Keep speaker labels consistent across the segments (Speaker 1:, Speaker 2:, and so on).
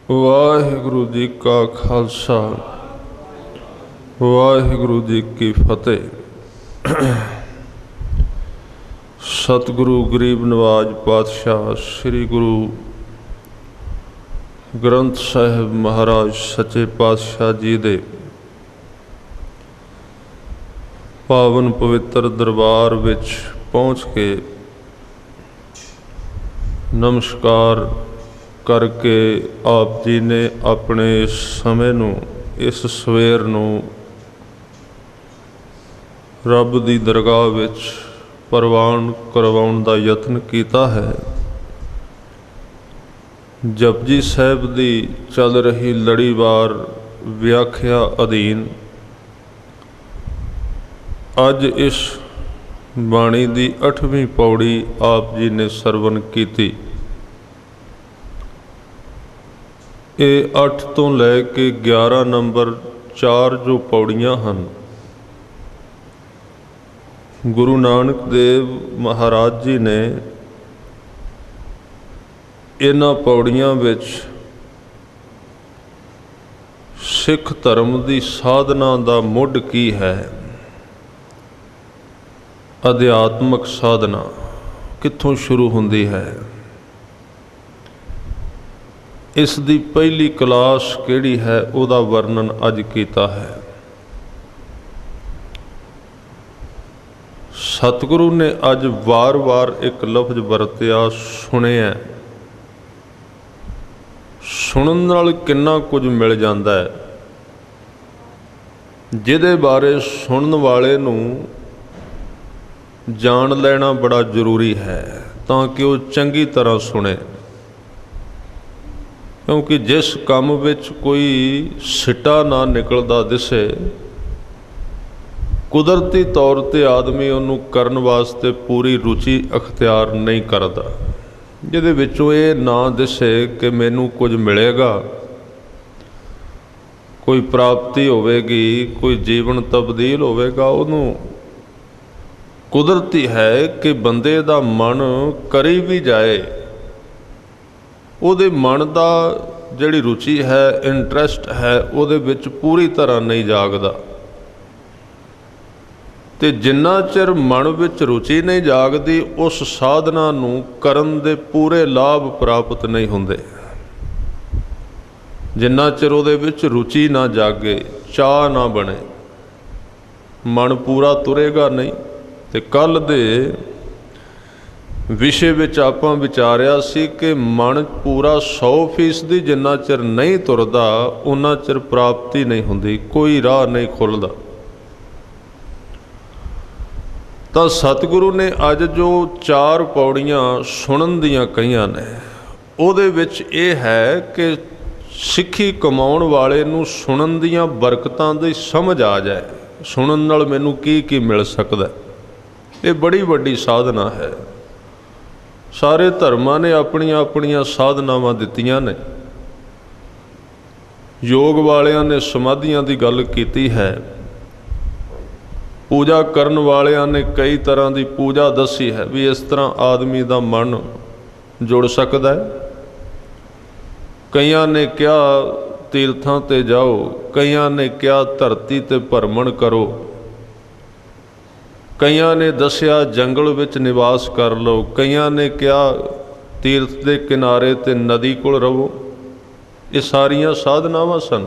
Speaker 1: ਵਾਹਿਗੁਰੂ ਜੀ ਕਾ ਖਾਲਸਾ ਵਾਹਿਗੁਰੂ ਜੀ ਕੀ ਫਤਿਹ। ਸਤਿਗੁਰੂ ਗਰੀਬ ਨਵਾਜ ਪਾਤਸ਼ਾਹ ਸ੍ਰੀ ਗੁਰੂ ਗ੍ਰੰਥ ਸਾਹਿਬ ਮਹਾਰਾਜ ਸੱਚੇ ਪਾਤਸ਼ਾਹ ਜੀ ਦੇ ਪਾਵਨ ਪਵਿੱਤਰ ਦਰਬਾਰ ਵਿੱਚ ਪਹੁੰਚ ਕੇ ਨਮਸਕਾਰ ਕਰਕੇ ਆਪ ਜੀ ਨੇ ਆਪਣੇ ਇਸ ਸਮੇਂ ਨੂੰ, ਇਸ ਸਵੇਰ ਨੂੰ ਰੱਬ ਦੀ ਦਰਗਾਹ ਵਿੱਚ ਪ੍ਰਵਾਨ ਕਰਵਾਉਣ ਦਾ ਯਤਨ ਕੀਤਾ ਹੈ। ਜਪਜੀ ਸਾਹਿਬ ਦੀ ਚੱਲ ਰਹੀ ਲੜੀਵਾਰ ਵਿਆਖਿਆ ਅਧੀਨ ਅੱਜ ਇਸ ਬਾਣੀ ਦੀ 8ਵੀਂ ਪੌੜੀ ਆਪ ਜੀ ਨੇ ਸਰਵਣ ਕੀਤੀ। ਇਹ 8 ਤੋਂ ਲੈ ਕੇ 11 ਨੰਬਰ 4 ਜੋ ਪੌੜੀਆਂ ਹਨ, ਗੁਰੂ ਨਾਨਕ ਦੇਵ ਮਹਾਰਾਜ ਜੀ ਨੇ ਇਹਨਾਂ ਪੌੜੀਆਂ ਵਿੱਚ ਸਿੱਖ ਧਰਮ ਦੀ ਸਾਧਨਾ ਦਾ ਮੁੱਢ ਕੀ ਹੈ, ਅਧਿਆਤਮਕ ਸਾਧਨਾ ਕਿੱਥੋਂ ਸ਼ੁਰੂ ਹੁੰਦੀ ਹੈ, ਇਸ ਦੀ ਪਹਿਲੀ ਕਲਾਸ ਕਿਹੜੀ ਹੈ, ਉਹਦਾ ਵਰਣਨ ਅੱਜ ਕੀਤਾ ਹੈ। ਸਤਿਗੁਰੂ ਨੇ ਅੱਜ ਵਾਰ-ਵਾਰ ਇੱਕ ਲਫ਼ਜ਼ ਵਰਤਿਆ, ਸੁਣਿਆ। ਸੁਣਨ ਨਾਲ ਕਿੰਨਾ ਕੁਝ ਮਿਲ ਜਾਂਦਾ ਹੈ, ਜਿਹਦੇ ਬਾਰੇ ਸੁਣਨ ਵਾਲੇ ਨੂੰ ਜਾਣ ਲੈਣਾ ਬੜਾ ਜ਼ਰੂਰੀ ਹੈ ਤਾਂ ਕਿ ਉਹ ਚੰਗੀ ਤਰ੍ਹਾਂ ਸੁਣੇ। ਕਿਉਂਕਿ ਜਿਸ ਕੰਮ ਵਿੱਚ ਕੋਈ ਸਿੱਟਾ ਨਾ ਨਿਕਲਦਾ ਦਿਸੇ, ਕੁਦਰਤੀ ਤੌਰ 'ਤੇ ਆਦਮੀ ਉਹਨੂੰ ਕਰਨ ਵਾਸਤੇ ਪੂਰੀ ਰੁਚੀ ਅਖਤਿਆਰ ਨਹੀਂ ਕਰਦਾ। ਜਿਹਦੇ ਵਿੱਚੋਂ ਇਹ ਨਾ ਦਿਸੇ ਕਿ ਮੈਨੂੰ ਕੁਝ ਮਿਲੇਗਾ, ਕੋਈ ਪ੍ਰਾਪਤੀ ਹੋਵੇਗੀ, ਕੋਈ ਜੀਵਨ ਤਬਦੀਲ ਹੋਵੇਗਾ, ਉਹਨੂੰ ਕੁਦਰਤੀ ਹੈ ਕਿ ਬੰਦੇ ਦਾ ਮਨ ਕਰੀ ਵੀ ਜਾਏ, ਉਹਦੇ ਮਨ ਦਾ ਜਿਹੜੀ ਰੁਚੀ ਹੈ, ਇੰਟਰਸਟ ਹੈ, ਉਹਦੇ ਵਿੱਚ ਪੂਰੀ ਤਰ੍ਹਾਂ ਨਹੀਂ ਜਾਗਦਾ। ਅਤੇ ਜਿੰਨਾ ਚਿਰ ਮਨ ਵਿੱਚ ਰੁਚੀ ਨਹੀਂ ਜਾਗਦੀ, ਉਸ ਸਾਧਨਾ ਨੂੰ ਕਰਨ ਦੇ ਪੂਰੇ ਲਾਭ ਪ੍ਰਾਪਤ ਨਹੀਂ ਹੁੰਦੇ। ਜਿੰਨਾ ਚਿਰ ਉਹਦੇ ਵਿੱਚ ਰੁਚੀ ਨਾ ਜਾਗੇ, ਚਾਅ ਨਾ ਬਣੇ, ਮਨ ਪੂਰਾ ਤੁਰੇਗਾ ਨਹੀਂ। ਅਤੇ ਕੱਲ੍ਹ ਦੇ ਵਿਸ਼ੇ ਵਿੱਚ ਆਪਾਂ ਵਿਚਾਰਿਆ ਸੀ ਕਿ ਮਨ ਪੂਰਾ 100% ਜਿੰਨਾ ਚਿਰ ਨਹੀਂ ਤੁਰਦਾ, ਉਨਾ ਚਿਰ ਪ੍ਰਾਪਤੀ ਨਹੀਂ ਹੁੰਦੀ, ਕੋਈ ਰਾਹ ਨਹੀਂ ਖੁੱਲ੍ਹਦਾ। ਤਾਂ ਸਤਿਗੁਰੂ ਨੇ ਅੱਜ ਜੋ 4 ਪੌੜੀਆਂ ਸੁਣਨ ਦੀਆਂ ਕਹੀਆਂ ਨੇ, ਉਹਦੇ ਵਿੱਚ ਇਹ ਹੈ ਕਿ ਸਿੱਖੀ ਕਮਾਉਣ ਵਾਲੇ ਨੂੰ ਸੁਣਨ ਦੀਆਂ ਬਰਕਤਾਂ ਦੀ ਸਮਝ ਆ ਜਾਏ, ਸੁਣਨ ਨਾਲ ਮੈਨੂੰ ਕੀ ਕੀ ਮਿਲ ਸਕਦਾ। ਇਹ ਬੜੀ ਵੱਡੀ ਸਾਧਨਾ ਹੈ। ਸਾਰੇ ਧਰਮਾਂ ਨੇ ਆਪਣੀਆਂ ਆਪਣੀਆਂ ਸਾਧਨਾਵਾਂ ਦਿੱਤੀਆਂ ਨੇ। ਯੋਗ ਵਾਲਿਆਂ ਨੇ ਸਮਾਧੀਆਂ ਦੀ ਗੱਲ ਕੀਤੀ ਹੈ, ਪੂਜਾ ਕਰਨ ਵਾਲਿਆਂ ਨੇ ਕਈ ਤਰ੍ਹਾਂ ਦੀ ਪੂਜਾ ਦੱਸੀ ਹੈ ਵੀ ਇਸ ਤਰ੍ਹਾਂ ਆਦਮੀ ਦਾ ਮਨ ਜੁੜ ਸਕਦਾ ਹੈ। ਕਈਆਂ ਨੇ ਕਿਹਾ ਤੀਰਥਾਂ 'ਤੇ ਜਾਓ, ਕਈਆਂ ਨੇ ਕਿਹਾ ਧਰਤੀ 'ਤੇ ਭਰਮਣ ਕਰੋ, ਕਈਆਂ ਨੇ ਦੱਸਿਆ ਜੰਗਲ ਵਿੱਚ ਨਿਵਾਸ ਕਰ ਲਓ, ਕਈਆਂ ਨੇ ਕਿਹਾ ਤੀਰਥ ਦੇ ਕਿਨਾਰੇ 'ਤੇ ਨਦੀ ਕੋਲ ਰਹੋ। ਇਹ ਸਾਰੀਆਂ ਸਾਧਨਾਵਾਂ ਸਨ।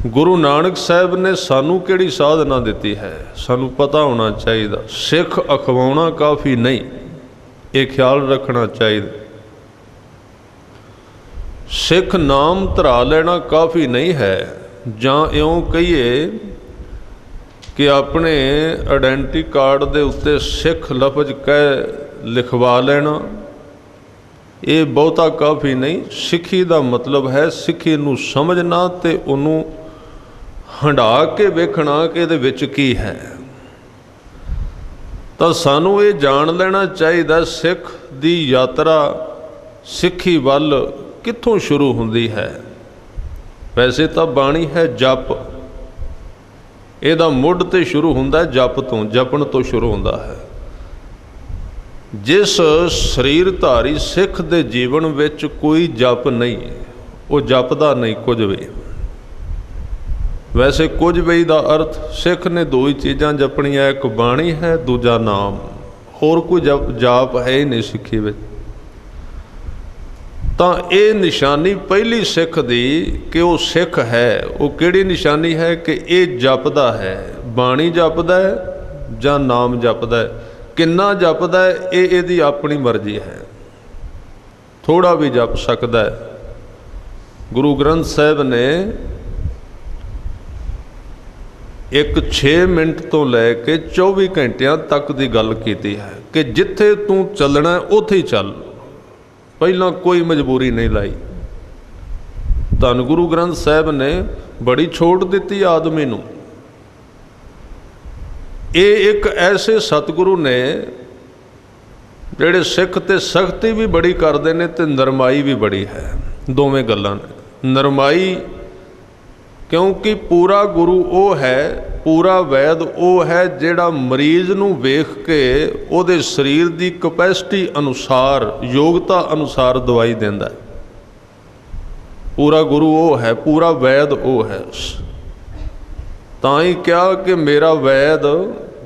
Speaker 1: ਗੁਰੂ ਨਾਨਕ ਸਾਹਿਬ ਨੇ ਸਾਨੂੰ ਕਿਹੜੀ ਸਾਧਨਾ ਦਿੱਤੀ ਹੈ, ਸਾਨੂੰ ਪਤਾ ਹੋਣਾ ਚਾਹੀਦਾ। ਸਿੱਖ ਅਖਵਾਉਣਾ ਕਾਫੀ ਨਹੀਂ, ਇਹ ਖਿਆਲ ਰੱਖਣਾ ਚਾਹੀਦਾ। ਸਿੱਖ ਨਾਮ ਧਰਾ ਲੈਣਾ ਕਾਫੀ ਨਹੀਂ ਹੈ, ਜਾਂ ਇਉਂ ਕਹੀਏ ਕਿ ਆਪਣੇ ਆਇਡੈਂਟੀ ਕਾਰਡ ਦੇ ਉੱਤੇ ਸਿੱਖ ਲਫ਼ਜ਼ ਕਹਿ ਲਿਖਵਾ ਲੈਣਾ, ਇਹ ਬਹੁਤਾ ਕਾਫੀ ਨਹੀਂ। ਸਿੱਖੀ ਦਾ ਮਤਲਬ ਹੈ ਸਿੱਖੀ ਨੂੰ ਸਮਝਣਾ ਅਤੇ ਉਹਨੂੰ ਹੰਢਾ ਕੇ ਵੇਖਣਾ ਕਿ ਇਹਦੇ ਵਿੱਚ ਕੀ ਹੈ। ਤਾਂ ਸਾਨੂੰ ਇਹ ਜਾਣ ਲੈਣਾ ਚਾਹੀਦਾ ਸਿੱਖ ਦੀ ਯਾਤਰਾ ਸਿੱਖੀ ਵੱਲ ਕਿੱਥੋਂ ਸ਼ੁਰੂ ਹੁੰਦੀ ਹੈ। ਵੈਸੇ ਤਾਂ ਬਾਣੀ ਹੈ ਜਪ, ਇਹਦਾ ਮੁੱਢ 'ਤੇ ਸ਼ੁਰੂ ਹੁੰਦਾ ਜਪ ਤੋਂ, ਜਪਣ ਤੋਂ ਸ਼ੁਰੂ ਹੁੰਦਾ ਹੈ। जिस शरीरधारी सिख दे जीवन विच कोई जप नहीं, वो जपदा नहीं कुछ भी। वैसे कुछ भी का अर्थ सिख ने दो ही चीज़ां जपनियां, एक बाणी है, दूजा नाम। होर कोई जाप है ही नहीं सिੱਖੀ ਵਿੱਚ। ਤਾਂ ਇਹ ਨਿਸ਼ਾਨੀ ਪਹਿਲੀ ਸਿੱਖ ਦੀ ਕਿ ਉਹ ਸਿੱਖ ਹੈ। ਉਹ ਕਿਹੜੀ ਨਿਸ਼ਾਨੀ ਹੈ ਕਿ ਇਹ ਜਪਦਾ ਹੈ, ਬਾਣੀ ਜਪਦਾ ਹੈ ਜਾਂ ਨਾਮ ਜਪਦਾ ਹੈ। ਕਿੰਨਾ ਜਪਦਾ ਹੈ ਇਹ ਇਹਦੀ ਆਪਣੀ ਮਰਜ਼ੀ ਹੈ। ਥੋੜਾ ਵੀ ਜਪ ਸਕਦਾ ਹੈ। ਗੁਰੂ ਗ੍ਰੰਥ ਸਾਹਿਬ ਨੇ एक 6 मिनट तो लैके 24 घंटिया तक की गल की है कि जिथे तू चलना उत्थे ही चल, पहला कोई मजबूरी नहीं लाई। धन गुरु ग्रंथ साहब ने बड़ी छूट दी आदमी नूं। ये एक ऐसे सतगुरु ने जिहड़े सिख ते सख्ती भी बड़ी करते हैं ते नरमाई भी बड़ी है। दोवें गल्लां ने। नरमाई क्योंकि पूरा गुरु वो है, पूरा वैद वो है जिहड़ा मरीज नूं वेख के उहदे शरीर की कैपेसिटी अनुसार, योग्यता अनुसार दवाई देंदा है। पूरा गुरु वो है, पूरा वैद वो है। तां ही कहा कि मेरा वैद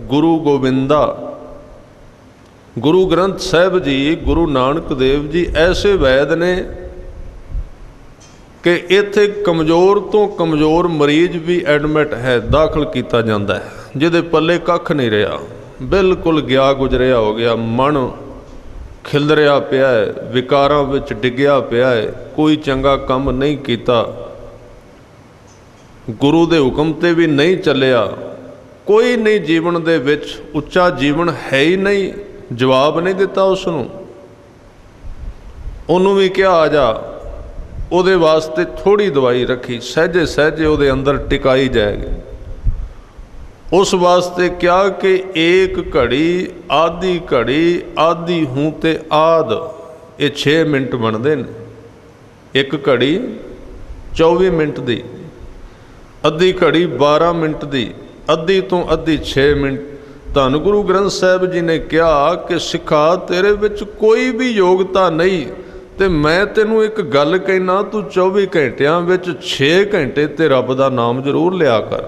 Speaker 1: गुरु गोबिंदा। गुरु ग्रंथ साहिब जी, गुरु नानक देव जी ऐसे वैद ने कि इत्थे कमज़ोर तो कमज़ोर मरीज भी एडमिट है, दाखिल किया जाता है, जिहदे पल्ले कख नहीं रहा, बिल्कुल गया गुजरिया हो गया, मन खिलरिया पिया है, विकारां विच डिग्गिया पिया है, कोई चंगा काम नहीं किया, गुरु दे हुक्म ते भी नहीं चलिया, कोई नहीं जीवन दे विच उच्चा जीवन है ही नहीं, जवाब नहीं दिता उसनूं। उन्होंने भी क्या आ जा, ਉਹਦੇ वास्ते थोड़ी दवाई रखी, सहजे सहजे ਉਹਦੇ अंदर टिकाई जाएगी। उस वास्ते क्या कि एक घड़ी आधी घड़ी आधी हूँ ते आद, ये 6 मिनट बनते हैं। एक घड़ी 24 मिनट दी, अद्धी घड़ी 12 मिनट दी, अद्धी तो अद्धी 6 मिनट। धन गुरु ग्रंथ साहिब जी ने कहा कि सिखा तेरे विच कोई भी योग्यता नहीं, तो मैं तेनू एक गल कहना, तू 24 घंटिया 6 घंटे ते रब दा नाम जरूर लिया कर।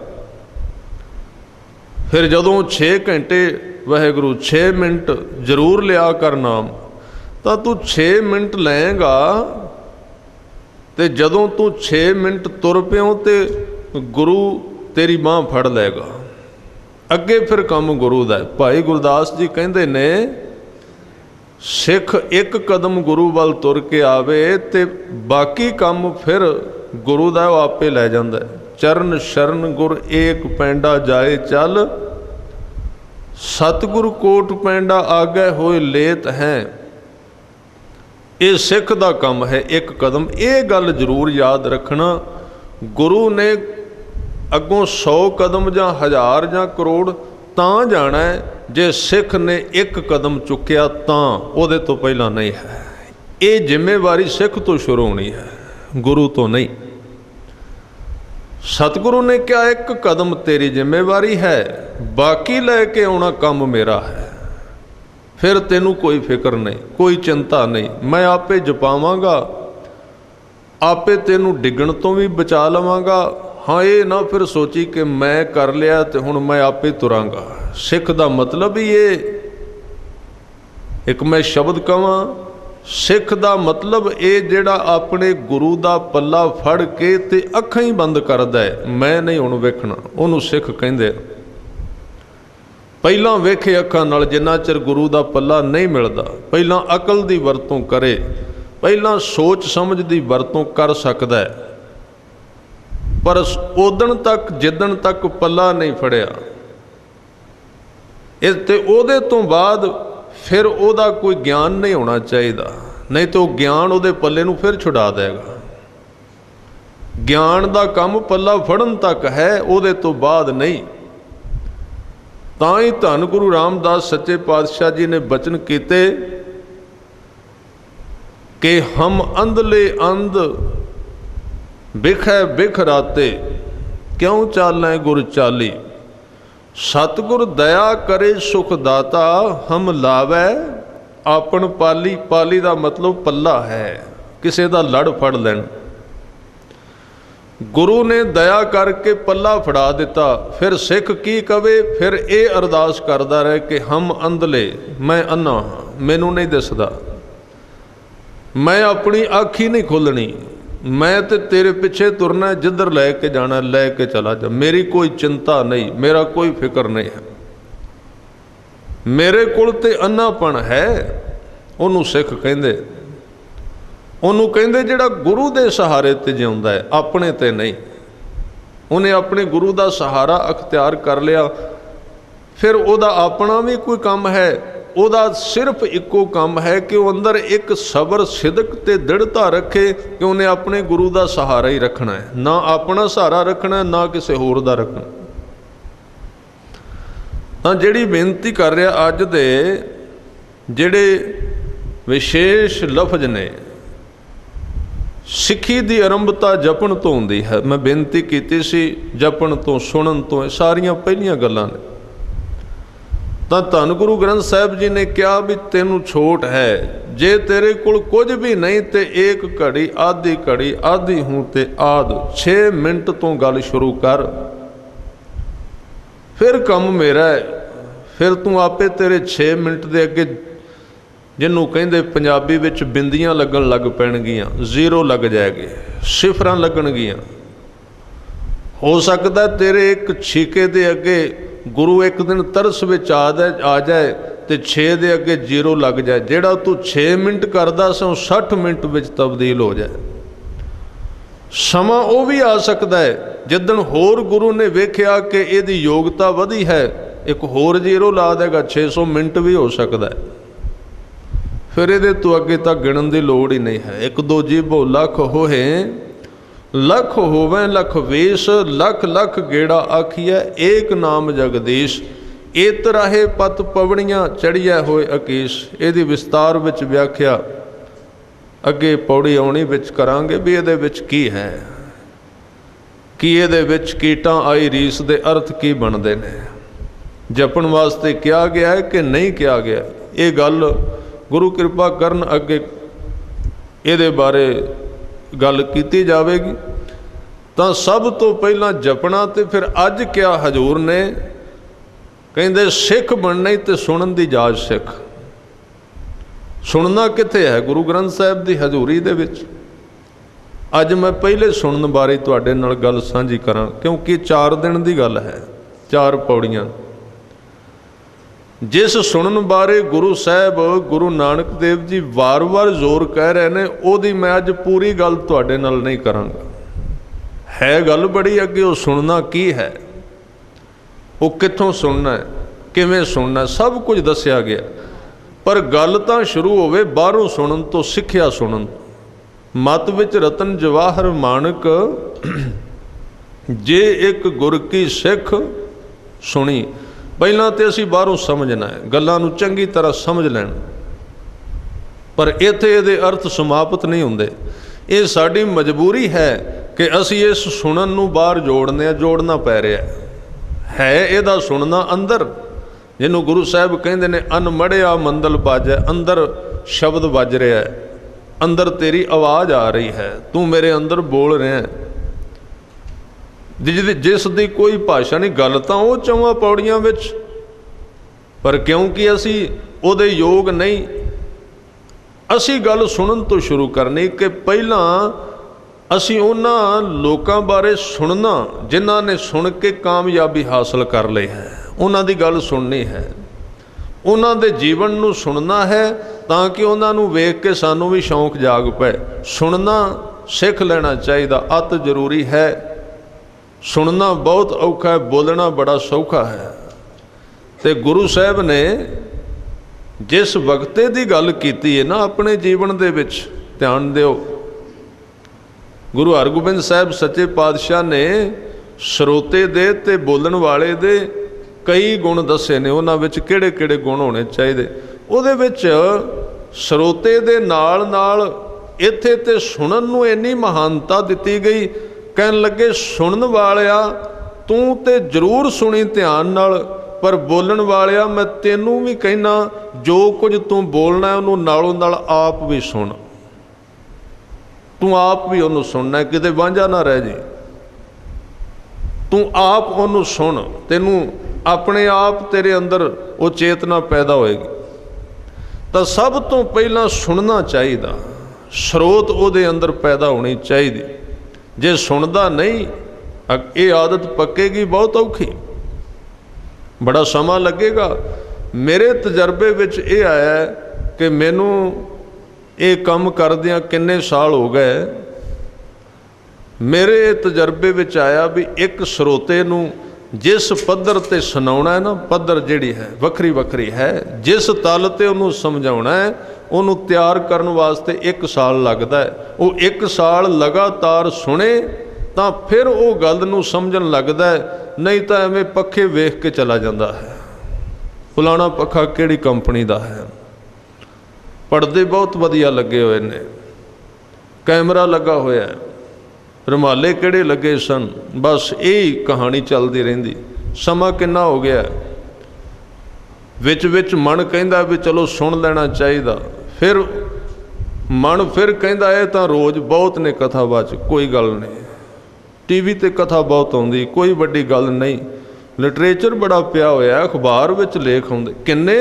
Speaker 1: फिर जदों 6 घंटे वाहेगुरू 6 मिनट जरूर लिया कर नाम, तो तू 6 मिनट लएगा, तो जदों तू 6 मिनट तुर पियो तो गुरु तेरी बांह फड़ लेगा। अगे फिर काम गुरु दा। भाई गुरदास जी कहते ने सिख एक कदम गुरु वाल तुर के आवे ते बाकी काम फिर गुरु दा आपे लै जांदा है। चरण शरण गुर एक पैंडा जाए चल, सतगुर कोट पैंडा आगे होए लेत हैं। ये सिख दा काम है एक कदम। ये गल जरूर याद रखना, गुरु ने अगों 100 कदम जां 1000 जां करोड़ तां जाना है, जे सिख ने एक कदम चुक्या तां, उहदे तो पहला नहीं है। ये जिम्मेवारी सिख तो शुरू होनी है, गुरु तो नहीं। सतगुरु ने क्या एक कदम तेरी जिम्मेवारी है, बाकी लैके आना काम मेरा है। फिर तेनू कोई फिक्र नहीं, कोई चिंता नहीं, मैं आपे जपावांगा, आपे तेनू डिगण तो भी बचा लवांगा। हाँ, ये ना फिर सोची कि मैं कर लिया तो हुण मैं आपे तुरांगा। सिख दा मतलब ही ये, एक मैं शब्द कहां, सिख दा मतलब ये जिहड़ा अपने गुरु दा पल्ला फड़ के ते अखां ही बंद करदा है, मैं नहीं हुण वेखना, उहनूं सिख कहिंदे। पहलां वेखे अखां नाल, जिन्ना चिर गुरु दा पल्ला नहीं मिलदा, पहलां अकल दी वरतों करे, पहलां सोच समझ दी वरतों कर सकदा है। पर उदण तक जिदण तक पल्ला नहीं फड़िया, इस ते ओदे तो बाद फिर ओदा कोई ज्ञान नहीं होना चाहिए, नहीं तो ज्ञान ओदे पल्ले नूं फिर छुड़ा देगा। ज्ञान दा काम पल्ला फड़न तक है, ओदे तो बाद नहीं। तां ही धन गुरु रामदास सच्चे पातशाह जी ने बचन कीते कि हम अंधले अंध बिखै बिख राते, क्यों चालें गुर चाली। सतगुर दया करे सुख दाता, हम लावै ਆਪਣ ਪਾਲੀ, ਪਾਲੀ ਦਾ ਮਤਲਬ ਪੱਲਾ ਹੈ, ਕਿਸੇ ਦਾ ਲੜ ਫੜ ਲੈਣ। ਗੁਰੂ ਨੇ ਦਇਆ ਕਰਕੇ ਪੱਲਾ ਫੜਾ ਦਿੱਤਾ। ਫਿਰ ਸਿੱਖ ਕੀ ਕਵੇ? ਫਿਰ ਇਹ ਅਰਦਾਸ ਕਰਦਾ ਰਹੇ ਕਿ ਹਮ ਅੰਧਲੇ, ਮੈਂ ਅੰਨਾ ਹਾਂ, ਮੈਨੂੰ ਨਹੀਂ ਦਿਸਦਾ, ਮੈਂ ਆਪਣੀ ਅੱਖ ਹੀ ਨਹੀਂ ਖੋਲਣੀ, ਮੈਂ ਤੇ ਤੇਰੇ ਪਿੱਛੇ ਤੁਰਨਾ, ਜਿੱਧਰ ਲੈ ਕੇ ਜਾਣਾ ਲੈ ਕੇ ਚਲਾ ਜਾ, ਮੇਰੀ ਕੋਈ ਚਿੰਤਾ ਨਹੀਂ, ਮੇਰਾ ਕੋਈ ਫਿਕਰ ਨਹੀਂ ਹੈ, ਮੇਰੇ ਕੋਲ ਤੇ ਅੰਨਾਪਣ ਹੈ। ਉਹਨੂੰ ਸਿੱਖ ਕਹਿੰਦੇ। ਉਹਨੂੰ ਕਹਿੰਦੇ ਜਿਹੜਾ ਗੁਰੂ ਦੇ ਸਹਾਰੇ ਤੇ ਜਿਉਂਦਾ ਹੈ, ਆਪਣੇ ਤੇ ਨਹੀਂ। ਉਹਨੇ ਆਪਣੇ ਗੁਰੂ ਦਾ ਸਹਾਰਾ ਅਖਤਿਆਰ ਕਰ ਲਿਆ। ਫਿਰ ਉਹਦਾ ਆਪਣਾ ਵੀ ਕੋਈ ਕੰਮ ਹੈ, ਉਹਦਾ ਸਿਰਫ ਇੱਕੋ ਕੰਮ ਹੈ ਕਿ ਉਹ ਅੰਦਰ ਇੱਕ ਸਬਰ, ਸਿਦਕ ਤੇ ਦ੍ਰਿੜਤਾ ਰੱਖੇ ਕਿ ਉਹਨੇ ਆਪਣੇ ਗੁਰੂ ਦਾ ਸਹਾਰਾ ਹੀ ਰੱਖਣਾ ਹੈ, ਨਾ ਆਪਣਾ ਸਹਾਰਾ ਰੱਖਣਾ, ਨਾ ਕਿਸੇ ਹੋਰ ਦਾ ਰੱਖਣਾ। ਤਾਂ ਜਿਹੜੀ ਬੇਨਤੀ ਕਰ ਰਿਹਾ, ਅੱਜ ਦੇ ਜਿਹੜੇ ਵਿਸ਼ੇਸ਼ ਲਫ਼ਜ਼ ਨੇ, ਸਿੱਖੀ ਦੀ ਆਰੰਭਤਾ ਜਪਣ ਤੋਂ ਹੁੰਦੀ ਹੈ। ਮੈਂ ਬੇਨਤੀ ਕੀਤੀ ਸੀ ਜਪਣ ਤੋਂ, ਸੁਣਨ ਤੋਂ, ਇਹ ਸਾਰੀਆਂ ਪਹਿਲੀਆਂ ਗੱਲਾਂ ਨੇ। ਤਾਂ ਧੰਨ ਗੁਰੂ ਗ੍ਰੰਥ ਸਾਹਿਬ ਜੀ ਨੇ ਕਿਹਾ ਵੀ ਤੈਨੂੰ ਛੋਟ ਹੈ, ਜੇ ਤੇਰੇ ਕੋਲ ਕੁਝ ਵੀ ਨਹੀਂ ਤੇ ਏਕ ਘੜੀ ਆਧੀ ਹੂੰ ਤੇ ਆਦ, 6 ਮਿੰਟ ਤੋਂ ਗੱਲ ਸ਼ੁਰੂ ਕਰ, ਫਿਰ ਕੰਮ ਮੇਰਾ ਹੈ। ਫਿਰ ਤੂੰ ਆਪੇ ਤੇਰੇ 6 ਮਿੰਟ ਦੇ ਅੱਗੇ, ਜਿਹਨੂੰ ਕਹਿੰਦੇ ਪੰਜਾਬੀ ਵਿੱਚ ਬਿੰਦੀਆਂ ਲੱਗਣ ਲੱਗ ਪੈਣਗੀਆਂ, ਜ਼ੀਰੋ ਲੱਗ ਜਾਏਗੀ, ਸਿਫਰਾਂ ਲੱਗਣਗੀਆਂ। ਹੋ ਸਕਦਾ ਤੇਰੇ ਇੱਕ ਛੀਕੇ ਦੇ ਅੱਗੇ ਗੁਰੂ ਇੱਕ ਦਿਨ ਤਰਸ ਵਿੱਚ ਆ ਜਾਏ ਤੇ 6 ਦੇ ਅੱਗੇ ਜ਼ੀਰੋ ਲੱਗ ਜਾਏ। ਜਿਹੜਾ ਤੂੰ 6 ਮਿੰਟ ਕਰਦਾ ਸੋ 60 ਮਿੰਟ ਵਿੱਚ ਤਬਦੀਲ ਹੋ ਜਾਏ। ਸਮਾਂ ਉਹ ਵੀ ਆ ਸਕਦਾ ਹੈ ਜਿੱਦਣ ਹੋਰ ਗੁਰੂ ਨੇ ਵੇਖਿਆ ਕਿ ਇਹਦੀ ਯੋਗਤਾ ਵਧੀ ਹੈ, ਇੱਕ ਹੋਰ ਜ਼ੀਰੋ ਲਾ ਦੇਗਾ, 600 ਮਿੰਟ ਵੀ ਹੋ ਸਕਦਾ ਹੈ। ਫਿਰ ਇਹਦੇ ਤੋਂ ਅੱਗੇ ਤਾਂ ਗਿਣਨ ਦੀ ਲੋੜ ਹੀ ਨਹੀਂ ਹੈ। ਇੱਕ ਦੋ ਜੀਭੋ ਲੱਖ ਹੋਏ, ਲੱਖ ਹੋਵੇ ਲੱਖ ਵੇਸ਼, ਲੱਖ ਲੱਖ ਗੇੜਾ ਆਖੀਐ, ਏਕ ਨਾਮ ਜਗਦੀਸ਼, ਏਤ ਰਾਹੇ ਪਤ ਪਵਣੀਆਂ ਚੜ੍ਹੀਐ ਹੋਏ ਅਕੀਸ਼। ਇਹਦੀ ਵਿਸਤਾਰ ਵਿੱਚ ਵਿਆਖਿਆ ਅੱਗੇ ਪੌੜੀ ਆਉਣੀ ਵਿੱਚ ਕਰਾਂਗੇ ਵੀ ਇਹਦੇ ਵਿੱਚ ਕੀ ਹੈ, ਕੀ ਇਹਦੇ ਵਿੱਚ ਕੀਟਾਂ ਆਈ ਰੀਸ ਦੇ ਅਰਥ ਕੀ ਬਣਦੇ ਨੇ, ਜਪਣ ਵਾਸਤੇ ਕਿਹਾ ਗਿਆ ਹੈ ਕਿ ਨਹੀਂ ਕਿਹਾ ਗਿਆ। ਇਹ ਗੱਲ ਗੁਰੂ ਕਿਰਪਾ ਕਰਨ ਅੱਗੇ ਇਹਦੇ ਬਾਰੇ ਗੱਲ ਕੀਤੀ ਜਾਵੇਗੀ। ਤਾਂ ਸਭ ਤੋਂ ਪਹਿਲਾਂ ਜਪਣਾ, ਤੇ ਫਿਰ ਅੱਜ ਕਿਹਾ ਹਜ਼ੂਰ ਨੇ, ਕਹਿੰਦੇ ਸਿੱਖ ਬਣਨਾ ਹੀ ਤੇ ਸੁਣਨ ਦੀ ਜਾਚ ਸਿੱਖ। ਸੁਣਨਾ ਕਿੱਥੇ ਹੈ? ਗੁਰੂ ਗ੍ਰੰਥ ਸਾਹਿਬ ਦੀ ਹਜ਼ੂਰੀ ਦੇ ਵਿੱਚ। ਅੱਜ ਮੈਂ ਪਹਿਲੇ ਸੁਣਨ ਬਾਰੇ ਤੁਹਾਡੇ ਨਾਲ ਗੱਲ ਸਾਂਝੀ ਕਰਾਂ, ਕਿਉਂਕਿ 4 ਦਿਨ ਦੀ ਗੱਲ ਹੈ, 4 ਪੌੜੀਆਂ। ਜਿਸ ਸੁਣਨ ਬਾਰੇ ਗੁਰੂ ਸਾਹਿਬ, ਗੁਰੂ ਨਾਨਕ ਦੇਵ ਜੀ ਵਾਰ-ਵਾਰ ਜ਼ੋਰ ਕਹਿ ਰਹੇ ਨੇ, ਉਹਦੀ ਮੈਂ ਅੱਜ ਪੂਰੀ ਗੱਲ ਤੁਹਾਡੇ ਨਾਲ ਨਹੀਂ ਕਰਾਂਗਾ। ਹੈ ਗੱਲ ਬੜੀ ਅੱਗੇ, ਉਹ ਸੁਣਨਾ ਕੀ ਹੈ, ਉਹ ਕਿੱਥੋਂ ਸੁਣਨਾ ਹੈ, ਕਿਵੇਂ ਸੁਣਨਾ, ਸਭ ਕੁਝ ਦੱਸਿਆ ਗਿਆ। ਪਰ ਗੱਲ ਤਾਂ ਸ਼ੁਰੂ ਹੋਵੇ ਬਾਹਰੋਂ ਸੁਣਨ ਤੋਂ, ਸਿੱਖਿਆ ਸੁਣਨ। ਮਤ ਵਿੱਚ ਰਤਨ ਜਵਾਹਰ ਮਾਣਕ, ਜੇ ਇੱਕ ਗੁਰ ਕੀ ਸਿੱਖ ਸੁਣੀ। ਪਹਿਲਾਂ ਤੇ ਅਸੀਂ ਬਾਹਰੋਂ ਸਮਝਣਾ ਹੈ, ਗੱਲਾਂ ਨੂੰ ਚੰਗੀ ਤਰ੍ਹਾਂ ਸਮਝ ਲੈਣ, ਪਰ ਇੱਥੇ ਇਹਦੇ ਅਰਥ ਸਮਾਪਤ ਨਹੀਂ ਹੁੰਦੇ। ਇਹ ਸਾਡੀ ਮਜਬੂਰੀ ਹੈ ਕਿ ਅਸੀਂ ਇਸ ਸੁਣਨ ਨੂੰ ਬਾਹਰ ਜੋੜਨਾ ਪੈ ਰਿਹਾ ਹੈ। ਇਹਦਾ ਸੁਣਨਾ ਅੰਦਰ, ਜਿਹਨੂੰ ਗੁਰੂ ਸਾਹਿਬ ਕਹਿੰਦੇ ਨੇ ਅਨਮੜਿਆ ਮੰਦਲ ਬਾਜੈ, ਅੰਦਰ ਸ਼ਬਦ ਵੱਜ ਰਿਹਾ ਹੈ, ਅੰਦਰ ਤੇਰੀ ਆਵਾਜ਼ ਆ ਰਹੀ ਹੈ, ਤੂੰ ਮੇਰੇ ਅੰਦਰ ਬੋਲ ਰਿਹਾ, ਜਿਸ ਦੀ ਕੋਈ ਭਾਸ਼ਾ ਨਹੀਂ। ਗੱਲ ਤਾਂ ਉਹ 4 ਪੌੜੀਆਂ ਵਿੱਚ, ਪਰ ਕਿਉਂਕਿ ਅਸੀਂ ਉਹਦੇ ਯੋਗ ਨਹੀਂ, ਅਸੀਂ ਗੱਲ ਸੁਣਨ ਤੋਂ ਸ਼ੁਰੂ ਕਰਨੀ ਕਿ ਪਹਿਲਾਂ ਅਸੀਂ ਉਹਨਾਂ ਲੋਕਾਂ ਬਾਰੇ ਸੁਣਨਾ ਜਿਨ੍ਹਾਂ ਨੇ ਸੁਣ ਕੇ ਕਾਮਯਾਬੀ ਹਾਸਲ ਕਰ ਲਈ ਹੈ, ਉਹਨਾਂ ਦੀ ਗੱਲ ਸੁਣਨੀ ਹੈ, ਉਹਨਾਂ ਦੇ ਜੀਵਨ ਨੂੰ ਸੁਣਨਾ ਹੈ, ਤਾਂ ਕਿ ਉਹਨਾਂ ਨੂੰ ਵੇਖ ਕੇ ਸਾਨੂੰ ਵੀ ਸ਼ੌਂਕ ਜਾਗ ਪਏ। ਸੁਣਨਾ ਸਿੱਖ ਲੈਣਾ ਚਾਹੀਦਾ, ਅਤ ਜ਼ਰੂਰੀ ਹੈ। ਸੁਣਨਾ ਬਹੁਤ ਔਖਾ ਹੈ, ਬੋਲਣਾ ਬੜਾ ਸੌਖਾ ਹੈ। ਤੇ ਗੁਰੂ ਸਾਹਿਬ ਨੇ ਜਿਸ ਵਕਤੇ ਦੀ ਗੱਲ ਕੀਤੀ ਹੈ ਨਾ ਆਪਣੇ ਜੀਵਨ ਦੇ ਵਿੱਚ, ਧਿਆਨ ਦਿਓ, ਗੁਰੂ ਹਰਗੋਬਿੰਦ ਸਾਹਿਬ ਸੱਚੇ ਪਾਤਸ਼ਾਹ ਨੇ ਸਰੋਤੇ ਦੇ ਤੇ ਬੋਲਣ ਵਾਲੇ ਦੇ ਕਈ ਗੁਣ ਦੱਸੇ ਨੇ, ਉਹਨਾਂ ਵਿੱਚ ਕਿਹੜੇ ਕਿਹੜੇ ਗੁਣ ਹੋਣੇ ਚਾਹੀਦੇ। ਉਹਦੇ ਵਿੱਚ ਸਰੋਤੇ ਦੇ ਨਾਲ ਨਾਲ ਇੱਥੇ ਤੇ ਸੁਣਨ ਨੂੰ ਇੰਨੀ ਮਹਾਨਤਾ ਦਿੱਤੀ ਗਈ, ਕਹਿਣ ਲੱਗੇ ਸੁਣਨ ਵਾਲਿਆ ਤੂੰ ਤੇ ਜ਼ਰੂਰ ਸੁਣੀ ਧਿਆਨ ਨਾਲ, पर बोलन वालिया मैं तेनू भी कहना जो कुछ तू बोलना उन्होंने नालों नाल आप भी सुन। तू आप भी उन्होंने सुनना, किते वांझा ना रह जे। तू आप उन्होंने सुन, तेनू अपने आप तेरे अंदर वो चेतना पैदा होएगी। तो सब तो पहला सुनना चाहिए, स्रोत उहदे अंदर पैदा होनी चाहिए। जे सुनदा नहीं ये आदत पक्केगी बहुत औखी, बड़ा समा लगेगा। मेरे तजर्बे विच ये आया है कि मैनू ये काम करदियां किन्ने साल हो गए। मेरे तजर्बे विच आया भी एक स्रोते नू जिस पद्धर ते सुनाउणा है ना, पद्धर जिहड़ी है वखरी वखरी है, जिस तल ते उहनूं समझाउणा है उहनूं तैयार करन वास्ते 1 साल लगदा है। वो 1 साल लगातार सुने तो फिर वो गल नूं समझण लगदा है, नहीं तो एवें पखे वेख के चला जाता है। फलाना पखा किहड़ी कंपनी का है, पर्दे बहुत वधिया लगे हुए ने, कैमरा लगा होया है, रुमाले किहड़े लगे सन, बस यही कहानी चलती रहिंदी। समा किन्ना हो गया, विच विच मन कहंदा भी चलो सुन लेना चाहिए, फिर मन फिर कहंदा ये तां रोज़ बहुत ने कथावाच, कोई गल नहीं। टीवी ते कथा बहुत आउंदी, कोई वड्डी गल नहीं। लिटरेचर बड़ा पिया होया, अखबार विच लेख आउंदे, किन्ने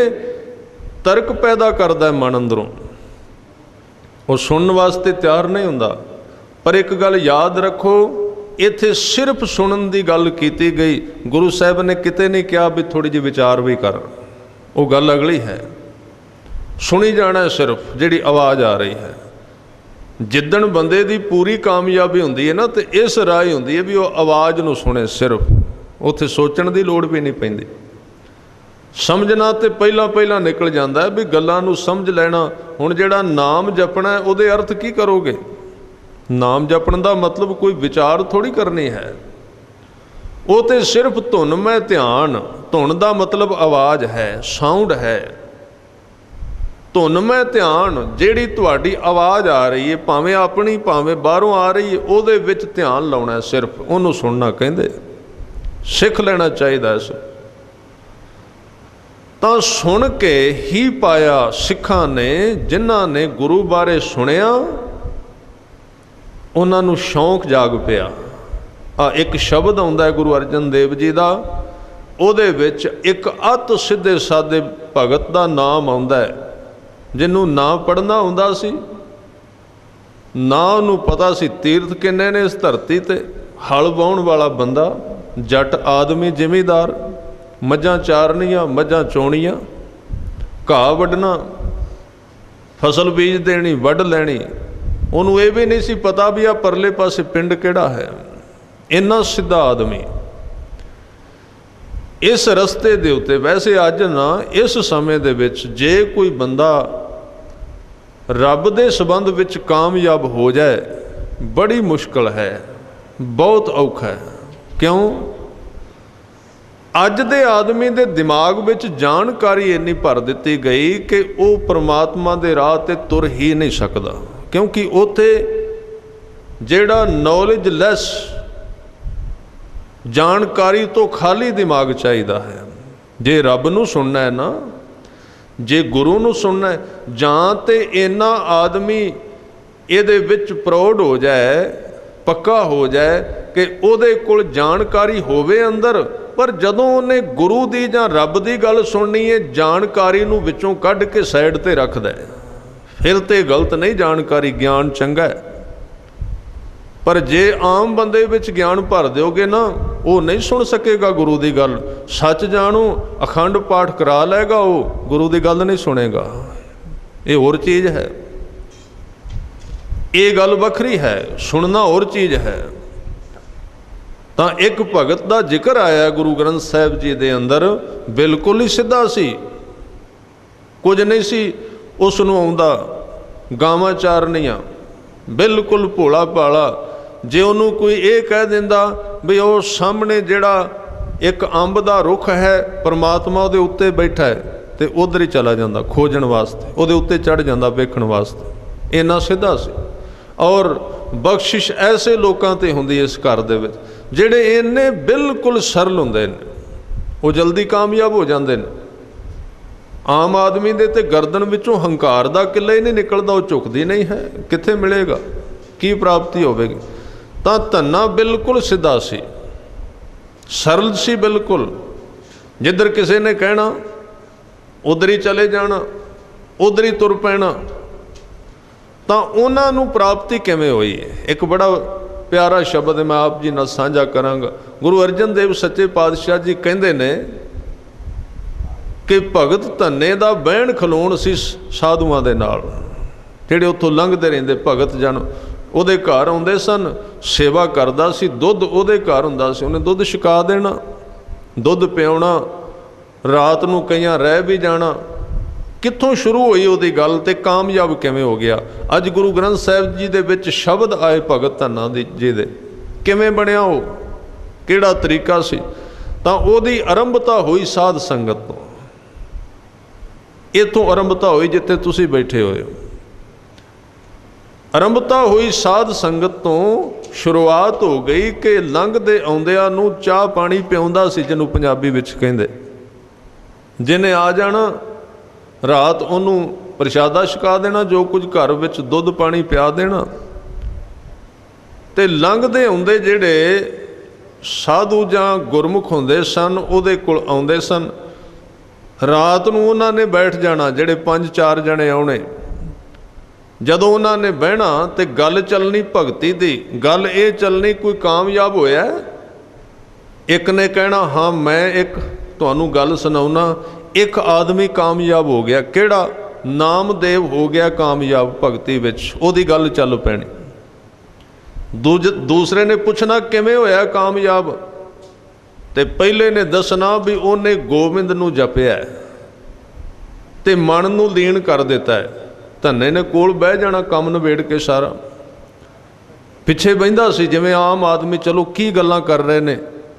Speaker 1: तर्क पैदा करदा है मन अंदरों। वो सुनने वास्ते तैयार नहीं हुंदा। पर एक गल याद रखो, इत्थे सिर्फ सुनन दी गल कीती गई, गुरु साहब ने किते नहीं कहा भी थोड़ी जी विचार भी कर। वो गल अगली है, सुनी जाना है सिर्फ जिहड़ी आवाज़ आ रही है। जिद्दण बंदे दी पूरी कामयाबी हुंदी है ना, तो इस राह ही हुंदी है भी वो आवाज़ नूं सुने सिर्फ, उत्थे सोचण दी लोड़ भी नहीं पैंदी। समझना तो पहला पहला निकल जाता है भी गल्लां नूं समझ लेना। हुण जिहड़ा नाम जपना है उहदे अर्थ की करोगे? नाम जपण दा मतलब कोई विचार थोड़ी करनी है, वो तो सिर्फ धुन में ध्यान। धुन दा मतलब आवाज़ है, साउंड है। धुन में ध्यान जिहड़ी तुहाडी आवाज़ आ रही है, भावें अपनी भावें बाहरों आ रही है, उहदे विच ध्यान लाउणा है, सिर्फ उहनूं सुनना कहंदे। सिख लेना चाहिए इस तां सुन के ही पाया सिखां ने, जिन्हां ने गुरु बारे सुनिया उन्हां नूं शौक जाग पिया। एक शब्द आउंदा है गुरु अर्जन देव जी दा, उहदे विच एक अत सीधे सादे भगत दा नाम आउंदा है, जिन्हों ना पढ़ना आउंदा सी, ना उन्होंने पता सी तीर्थ किन्ने ने इस धरती ते। हल वाउण वाला बंदा, जट आदमी जिमीदार, मझां चारनियां मझां चोणियां, घाह वड्डना, फसल बीज देनी वड्ड लैनी। उन्होंने ये भी नहीं सी पता भी आ परले पासे पिंड किहड़ा है। इन्ना सीधा आदमी इस रस्ते दे उत्ते। वैसे अज ना इस समय दे विच जे कोई बंदा रब दे संबंध विच कामयाब हो जाए, बड़ी मुश्किल है, बहुत औखा है। क्यों? अज दे आदमी दे दिमाग विच जानकारी इन्नी भर दिती गई कि वो परमात्मा दे राह ते तुर ही नहीं सकदा, क्योंकि उत्थे जिहड़ा नॉलेज लैस, जानकारी तो खाली दिमाग चाहिए है। जे रब नूं सुनना है ना, जे गुरु नूं सुनना है, जां ते इन्ना आदमी इहदे विच प्रौढ़ हो जाए, पक्का हो जाए कि उहदे कोल जानकारी होवे अंदर, पर जदों उहने गुरु दी जां रब दी गल सुननी है, जानकारी नूं विचों कढ के साइड ते रखदा है। फिर ते गलत नहीं, जानकारी ज्ञान चंगा है। पर जे आम बंदे विच ज्ञान भर दोगे ना, वो नहीं सुन सकेगा गुरु की गल। सच जाणो अखंड पाठ करा लेगा, वो गुरु की गल नहीं सुनेगा। ये होर चीज़ है, ये गल वखरी है, सुनना होर चीज़ है। तो एक भगत का जिक्र आया गुरु ग्रंथ साहिब जी के अंदर, बिल्कुल ही सीधा सी, कुछ नहीं सी उसनूं आउंदा, गावां चारनियां, बिल्कुल भोला भाला। जे उन्होंने कोई ये कह दिंदा भी वो सामने जिहड़ा एक अंब दा रुख है, परमात्मा उहदे उत्ते बैठा है, तो उधर ही चला जाता खोजण वास्ते, उहदे उत्ते चढ़ जाता वेखण वास्ते। इन्ना सीधा सी। और बख्शिश ऐसे लोगों ते हुंदी इस घर दे विच जिहड़े इन्ने बिल्कुल सरल हुंदे ने। ਉਹ ਜਲਦੀ ਕਾਮਯਾਬ ਹੋ ਜਾਂਦੇ ਨੇ। ਆਮ ਆਦਮੀ ਦੇ ਤੇ ਗਰਦਨ ਵਿੱਚੋਂ ਹੰਕਾਰ ਦਾ ਕਿੱਲਾ ਹੀ ਨਹੀਂ ਨਿਕਲਦਾ, ਉਹ ਝੁਕਦੀ ਨਹੀਂ ਹੈ। ਕਿੱਥੇ ਮਿਲੇਗਾ, ਕੀ ਪ੍ਰਾਪਤੀ ਹੋਵੇਗੀ? ਤਾਂ ਧੰਨਾ ਬਿਲਕੁਲ ਸਿੱਧਾ ਸੀ, ਸਰਲ ਸੀ ਬਿਲਕੁਲ। ਜਿੱਧਰ ਕਿਸੇ ਨੇ ਕਹਿਣਾ ਉੱਧਰ ਹੀ ਚਲੇ ਜਾਣਾ, ਉੱਧਰ ਹੀ ਤੁਰ ਪੈਣਾ। ਤਾਂ ਉਹਨਾਂ ਨੂੰ ਪ੍ਰਾਪਤੀ ਕਿਵੇਂ ਹੋਈ? ਇੱਕ ਬੜਾ ਪਿਆਰਾ ਸ਼ਬਦ ਮੈਂ ਆਪ ਜੀ ਨਾਲ ਸਾਂਝਾ ਕਰਾਂਗਾ। ਗੁਰੂ ਅਰਜਨ ਦੇਵ ਸੱਚੇ ਪਾਤਸ਼ਾਹ ਜੀ ਕਹਿੰਦੇ ਨੇ ਕਿ ਭਗਤ ਧੰਨੇ ਦਾ ਬਹਿਣ ਖਲੋਣ ਸੀ ਸਾਧੂਆਂ ਦੇ ਨਾਲ, ਜਿਹੜੇ ਉੱਥੋਂ ਲੰਘਦੇ ਰਹਿੰਦੇ ਭਗਤ ਜਨ ਉਹਦੇ ਘਰ ਆਉਂਦੇ ਸਨ, ਸੇਵਾ ਕਰਦਾ ਸੀ। ਦੁੱਧ ਉਹਦੇ ਘਰ ਹੁੰਦਾ ਸੀ, ਉਹਨੇ ਦੁੱਧ ਛਕਾ ਦੇਣਾ, ਦੁੱਧ ਪਿਆਉਣਾ, ਰਾਤ ਨੂੰ ਕਈਆਂ ਰਹਿ ਵੀ ਜਾਣਾ। ਕਿੱਥੋਂ ਸ਼ੁਰੂ ਹੋਈ ਉਹਦੀ ਗੱਲ ਤੇ ਕਾਮਯਾਬ ਕਿਵੇਂ ਹੋ ਗਿਆ? ਅੱਜ ਗੁਰੂ ਗ੍ਰੰਥ ਸਾਹਿਬ ਜੀ ਦੇ ਵਿੱਚ ਸ਼ਬਦ ਆਏ ਭਗਤ ਧੰਨਾ ਜੀ ਦੇ, ਕਿਵੇਂ ਬਣਿਆ ਉਹ, ਕਿਹੜਾ ਤਰੀਕਾ ਸੀ? ਤਾਂ ਉਹਦੀ ਆਰੰਭਤਾ ਹੋਈ ਸਾਧ ਸੰਗਤ ਤੋਂ। ਇੱਥੋਂ ਆਰੰਭਤਾ ਹੋਈ ਜਿੱਥੇ ਤੁਸੀਂ ਬੈਠੇ ਹੋਏ ਹੋ। ਆਰੰਭਤਾ ਹੋਈ ਸਾਧ ਸੰਗਤ ਤੋਂ। ਸ਼ੁਰੂਆਤ ਹੋ ਗਈ ਕਿ ਲੰਘਦੇ ਆਉਂਦਿਆਂ ਨੂੰ ਚਾਹ ਪਾਣੀ ਪਿਆਉਂਦਾ ਸੀ, ਜਿਹਨੂੰ ਪੰਜਾਬੀ ਵਿੱਚ ਕਹਿੰਦੇ। ਜਿਹਨੇ ਆ ਜਾਣਾ ਰਾਤ ਉਹਨੂੰ ਪ੍ਰਸ਼ਾਦਾ ਛਕਾ ਦੇਣਾ, ਜੋ ਕੁਝ ਘਰ ਵਿੱਚ ਦੁੱਧ ਪਾਣੀ ਪਿਆ ਦੇਣਾ। ਤੇ ਲੰਘਦੇ ਆਉਂਦੇ ਜਿਹੜੇ ਸਾਧੂ ਜਾਂ ਗੁਰਮੁਖ ਹੁੰਦੇ ਸਨ ਉਹਦੇ ਕੋਲ ਆਉਂਦੇ ਸਨ। ਰਾਤ ਨੂੰ ਉਹਨਾਂ ਨੇ ਬੈਠ ਜਾਣਾ, ਜਿਹੜੇ 5-4 ਜਣੇ ਆਉਣੇ। ਜਦੋਂ ਉਹਨਾਂ ਨੇ ਬਹਿਣਾ ਤੇ ਗੱਲ ਚੱਲਣੀ ਭਗਤੀ ਦੀ, ਗੱਲ ਇਹ ਚੱਲਣੀ ਕੋਈ ਕਾਮਯਾਬ ਹੋਇਆ। ਇੱਕ ਨੇ ਕਹਿਣਾ ਹਾਂ ਮੈਂ ਇੱਕ ਤੁਹਾਨੂੰ ਗੱਲ ਸੁਣਾਉਣਾ, ਇੱਕ ਆਦਮੀ ਕਾਮਯਾਬ ਹੋ ਗਿਆ। ਕਿਹੜਾ? ਨਾਮਦੇਵ ਹੋ ਗਿਆ ਕਾਮਯਾਬ ਭਗਤੀ ਵਿੱਚ, ਉਹਦੀ ਗੱਲ ਚੱਲ ਪੈਣੀ। ਦੂਸਰੇ ਨੇ ਪੁੱਛਣਾ ਕਿਵੇਂ ਹੋਇਆ ਕਾਮਯਾਬ? ਤੇ ਪਹਿਲੇ ਨੇ ਦੱਸਣਾ ਵੀ ਉਹਨੇ ਗੋਬਿੰਦ ਨੂੰ ਜਪਿਆ ਤੇ ਮਨ ਨੂੰ ਲੀਨ ਕਰ ਦਿੱਤਾ ਹੈ। ਧੰਨੇ ਨੇ ਕੋਲ ਬਹਿ ਜਾਣਾ, ਕੰਮ ਨਿਬੇੜ ਕੇ ਸਾਰਾ। ਪਿੱਛੇ ਬਹਿੰਦਾ ਸੀ, ਜਿਵੇਂ ਆਮ ਆਦਮੀ ਚਲੋ ਕੀ ਗੱਲਾਂ ਕਰ ਰਹੇ ਨੇ,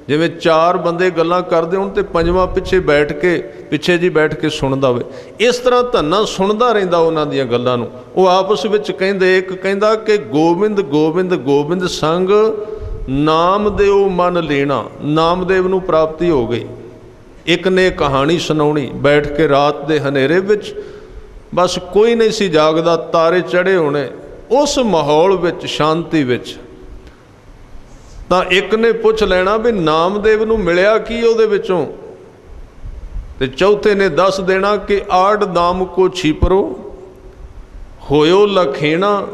Speaker 1: ਜਿਵੇਂ 4 ਬੰਦੇ ਗੱਲਾਂ ਕਰਦੇ ਹੋਣ ਤੇ 5ਵਾਂ ਪਿੱਛੇ ਬੈਠ ਕੇ, ਪਿੱਛੇ ਜੀ ਬੈਠ ਕੇ ਸੁਣਦਾ ਹੋਵੇ। ਇਸ ਤਰ੍ਹਾਂ ਧੰਨਾ ਸੁਣਦਾ ਰਹਿੰਦਾ ਉਹਨਾਂ ਦੀਆਂ ਗੱਲਾਂ ਨੂੰ। ਉਹ ਆਪਸ ਵਿੱਚ ਕਹਿੰਦੇ, ਇੱਕ ਕਹਿੰਦਾ ਕਿ ਗੋਬਿੰਦ ਗੋਬਿੰਦ ਗੋਬਿੰਦ ਸੰਗ ਨਾਮਦੇਵ ਮਨ ਲੀਣਾ, ਨਾਮਦੇਵ ਨੂੰ ਪ੍ਰਾਪਤੀ ਹੋ ਗਈ। ਇੱਕ ਨੇ ਕਹਾਣੀ ਸੁਣਾਉਣੀ ਬੈਠ ਕੇ ਰਾਤ ਦੇ ਹਨੇਰੇ ਵਿੱਚ, ਬਸ ਕੋਈ ਨਹੀਂ ਸੀ ਜਾਗਦਾ, ਤਾਰੇ ਚੜ੍ਹੇ ਹੋਣੇ ਉਸ ਮਾਹੌਲ ਵਿੱਚ, ਸ਼ਾਂਤੀ ਵਿੱਚ। ਤਾਂ ਇੱਕ ਨੇ ਪੁੱਛ ਲੈਣਾ ਵੀ ਨਾਮਦੇਵ ਨੂੰ ਮਿਲਿਆ ਕੀ ਉਹਦੇ ਵਿੱਚੋਂ? ਤੇ ਚੌਥੇ ਨੇ ਦੱਸ ਦੇਣਾ ਕਿ ਆੜ ਨਾਮ ਕੋ ਛੀਪਰੋ ਹੋਇਓ ਲਖੇਣਾ।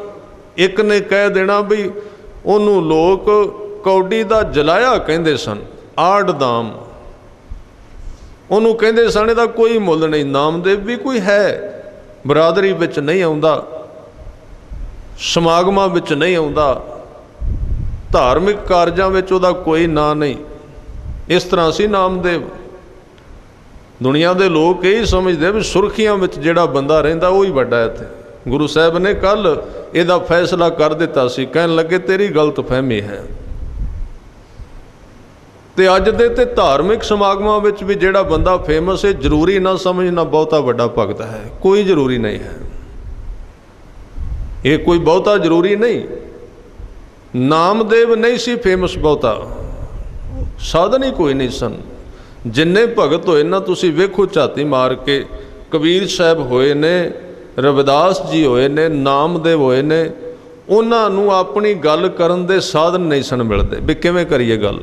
Speaker 1: ਇੱਕ ਨੇ ਕਹਿ ਦੇਣਾ ਵੀ ਉਹਨੂੰ ਲੋਕ ਕੌਡੀ ਦਾ ਜਲਾਇਆ ਕਹਿੰਦੇ ਸਨ। ਆੜ ਨਾਮ ਉਹਨੂੰ ਕਹਿੰਦੇ ਸਨ, ਇਹਦਾ ਕੋਈ ਮੁੱਲ ਨਹੀਂ। ਨਾਮਦੇਵ ਵੀ ਕੋਈ ਹੈ, ਬਰਾਦਰੀ ਵਿੱਚ ਨਹੀਂ ਆਉਂਦਾ, ਸਮਾਗਮਾਂ ਵਿੱਚ ਨਹੀਂ ਆਉਂਦਾ, ਧਾਰਮਿਕ ਕਾਰਜਾਂ ਵਿੱਚ ਉਹਦਾ ਕੋਈ ਨਾਂ ਨਹੀਂ। ਇਸ ਤਰ੍ਹਾਂ ਸੀ ਨਾਮਦੇਵ। ਦੁਨੀਆ ਦੇ ਲੋਕ ਇਹ ਸਮਝਦੇ ਵੀ ਸੁਰਖੀਆਂ ਵਿੱਚ ਜਿਹੜਾ ਬੰਦਾ ਰਹਿੰਦਾ ਉਹ ਹੀ ਵੱਡਾ ਹੈ। ਇੱਥੇ ਗੁਰੂ ਸਾਹਿਬ ਨੇ ਕੱਲ੍ਹ ਇਹਦਾ ਫੈਸਲਾ ਕਰ ਦਿੱਤਾ ਸੀ, ਕਹਿਣ ਲੱਗੇ ਤੇਰੀ ਗਲਤ ਫਹਿਮੀ ਹੈ। ਤੇ ਅੱਜ ਦੇ ਤੇ ਧਾਰਮਿਕ ਸਮਾਗਮਾਂ ਵਿੱਚ ਵੀ ਜਿਹੜਾ ਬੰਦਾ ਫੇਮਸ ਹੈ, ਜ਼ਰੂਰੀ ਨਾ ਸਮਝਣਾ ਬਹੁਤਾ ਵੱਡਾ ਭਗਤ ਹੈ। ਕੋਈ ਜ਼ਰੂਰੀ ਨਹੀਂ ਹੈ, ਇਹ ਕੋਈ ਬਹੁਤਾ ਜ਼ਰੂਰੀ ਨਹੀਂ। ਨਾਮਦੇਵ ਨਹੀਂ ਸੀ ਫੇਮਸ ਬਹੁਤਾ, ਸਾਧਨ ਹੀ ਕੋਈ ਨਹੀਂ ਸਨ। ਜਿੰਨੇ ਭਗਤ ਹੋਏ ਨਾ, ਤੁਸੀਂ ਵੇਖੋ ਝਾਤੀ ਮਾਰ ਕੇ, ਕਬੀਰ ਸਾਹਿਬ ਹੋਏ ਨੇ, ਰਵਿਦਾਸ ਜੀ ਹੋਏ ਨੇ, ਨਾਮਦੇਵ ਹੋਏ ਨੇ, ਉਹਨਾਂ ਨੂੰ ਆਪਣੀ ਗੱਲ ਕਰਨ ਦੇ ਸਾਧਨ ਨਹੀਂ ਸਨ ਮਿਲਦੇ ਵੀ ਕਿਵੇਂ ਕਰੀਏ ਗੱਲ।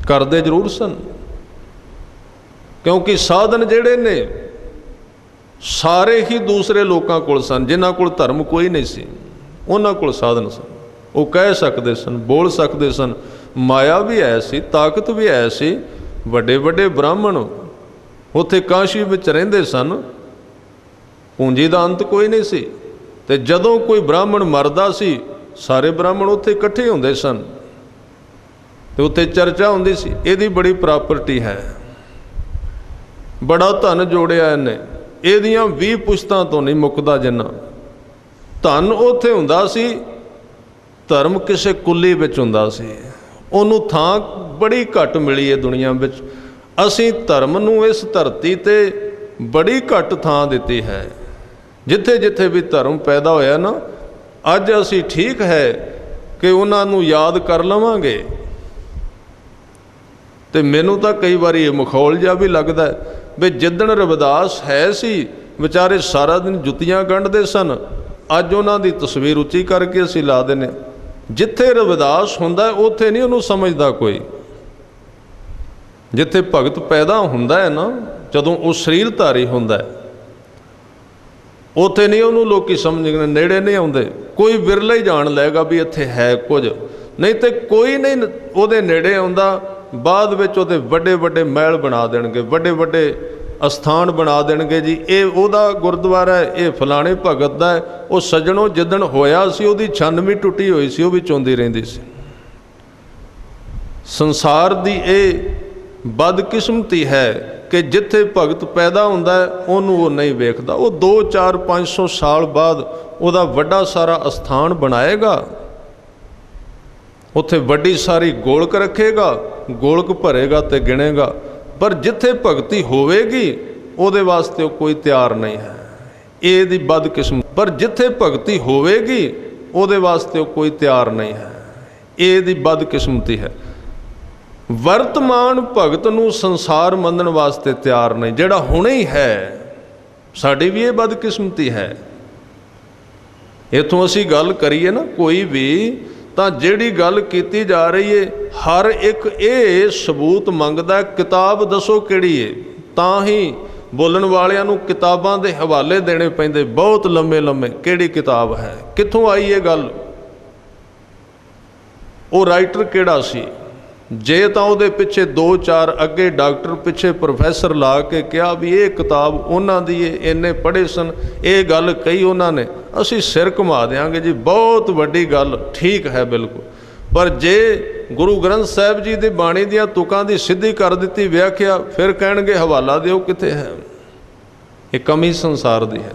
Speaker 1: ਕਰਦੇ ਜ਼ਰੂਰ ਸਨ, ਕਿਉਂਕਿ ਸਾਧਨ ਜਿਹੜੇ ਨੇ ਸਾਰੇ ਹੀ ਦੂਸਰੇ ਲੋਕਾਂ ਕੋਲ ਸਨ। ਜਿਨ੍ਹਾਂ ਕੋਲ ਧਰਮ ਕੋਈ ਨਹੀਂ ਸੀ, ਉਹਨਾਂ ਕੋਲ ਸਾਧਨ ਸਨ। ਉਹ ਕਹਿ ਸਕਦੇ ਸਨ, ਬੋਲ ਸਕਦੇ ਸਨ, ਮਾਇਆ ਵੀ ਹੈ ਸੀ, ਤਾਕਤ ਵੀ ਹੈ ਸੀ। ਵੱਡੇ ਵੱਡੇ ਬ੍ਰਾਹਮਣ ਉੱਥੇ ਕਾਸ਼ੀ ਵਿੱਚ ਰਹਿੰਦੇ ਸਨ, ਪੂੰਜੀ ਦਾ ਅੰਤ ਕੋਈ ਨਹੀਂ ਸੀ। ਤੇ ਜਦੋਂ ਕੋਈ ਬ੍ਰਾਹਮਣ ਮਰਦਾ ਸੀ, ਸਾਰੇ ਬ੍ਰਾਹਮਣ ਉੱਥੇ ਇਕੱਠੇ ਹੁੰਦੇ ਸਨ ਤੇ ਉੱਥੇ ਚਰਚਾ ਹੁੰਦੀ ਸੀ, ਇਹਦੀ ਬੜੀ ਪ੍ਰਾਪਰਟੀ ਹੈ, ਬੜਾ ਧਨ ਜੋੜਿਆ ਇਹਨੇ, ਇਹਦੀਆਂ 20 ਪੁਸ਼ਤਾਂ ਤੋਂ ਨਹੀਂ ਮੁੱਕਦਾ ਜਿੰਨਾ ਧਨ ਉੱਥੇ ਹੁੰਦਾ ਸੀ। ਧਰਮ ਕਿਸੇ ਕੁੱਲੀ ਵਿੱਚ ਹੁੰਦਾ ਸੀ, ਉਹਨੂੰ ਥਾਂ ਬੜੀ ਘੱਟ ਮਿਲੀ ਹੈ ਦੁਨੀਆ ਵਿੱਚ। ਅਸੀਂ ਧਰਮ ਨੂੰ ਇਸ ਧਰਤੀ ਤੇ ਬੜੀ ਘੱਟ ਥਾਂ ਦਿੱਤੀ ਹੈ। ਜਿੱਥੇ ਜਿੱਥੇ ਵੀ ਧਰਮ ਪੈਦਾ ਹੋਇਆ ਨਾ, ਅੱਜ ਅਸੀਂ ਠੀਕ ਹੈ ਕਿ ਉਹਨਾਂ ਨੂੰ ਯਾਦ ਕਰ ਲਵਾਂਗੇ, तो मैनू तो कई बार ये मखौल जिहा भी लगता है भी जिदण रविदास है सी विचारे सारा दिन जुत्तियां गंढदे सन, अज उन्हां दी तस्वीर उच्ची करके असीं ला दिंदे। जिथे रविदास हुंदा है उत्थे नहीं उहनूं समझदा कोई। जिथे भगत पैदा हुंदा है ना, जदों वो शरीरधारी हुंदा है, उत्थे नहीं उहनूं लोकी समझदे, नेड़े नहीं आउंदे। कोई बिरला ही जान लएगा भी इत्थे है कुछ, नहीं तो कोई नहीं उहदे नेड़े आउंदा। बाद विच उहदे वड्डे वड्डे महल बना देणगे, वड्डे वड्डे अस्थान बना देणगे जी, ये उहदा गुरुद्वारा है, ये फलाणे भगत दा है। वो सज्जणों जिदण होया सी उहदी छन भी टुटी हुई सी, वो भी चौंदी रहिंदी सी। संसार दी ये बदकिस्मती है कि जिथे भगत पैदा हुंदा है उहनूं वो नहीं वेखदा। वो 2, 4, 500 साल बाद उहदा वड्डा सारा अस्थान बनाएगा, उत्थे वड्डी सारी गोलक रखेगा, गोलक भरेगा तो गिनेगा। पर जिथे भगती होवेगी उहदे वास्ते कोई तैयार नहीं है, ये दी बदकिस्मत। पर जिथे भगती होवेगी उहदे वास्ते कोई तैयार नहीं है, ये दी बदकिस्मती है। वर्तमान भगत नूं संसार मनण वास्ते तैयार नहीं, जिहड़ा हुणे ही है। साडी भी ये बदकिस्मती है। इत्थों असीं गल करिए ना कोई भी, तो जिहड़ी गल कीती जा रही है हर एक ये सबूत मंगदा है, किताब दसो किहड़ी है। तां ही बोलण वालियां नूं किताबां दे हवाले देने पैंदे, बहुत लंबे लंबे, किहड़ी किताब है, कित्थों आई ये गल, वो राइटर किहड़ा सी। जे तां उहदे पिछे 2, 4 अगे डॉक्टर पिछे प्रोफैसर ला के कहा भी ये किताब उन्हां दी है, इन्ने पढ़े सन, ये गल कही उन्होंने, असीं सिर घुमा देंगे जी, बहुत वड्डी गल, ठीक है बिल्कुल। पर जे गुरु ग्रंथ साहिब जी दी बाणी दियां तुकां दी सीधी कर दित्ती व्याख्या, फिर कहणगे हवाला दिओ किथे है। ये कमी संसार दी है।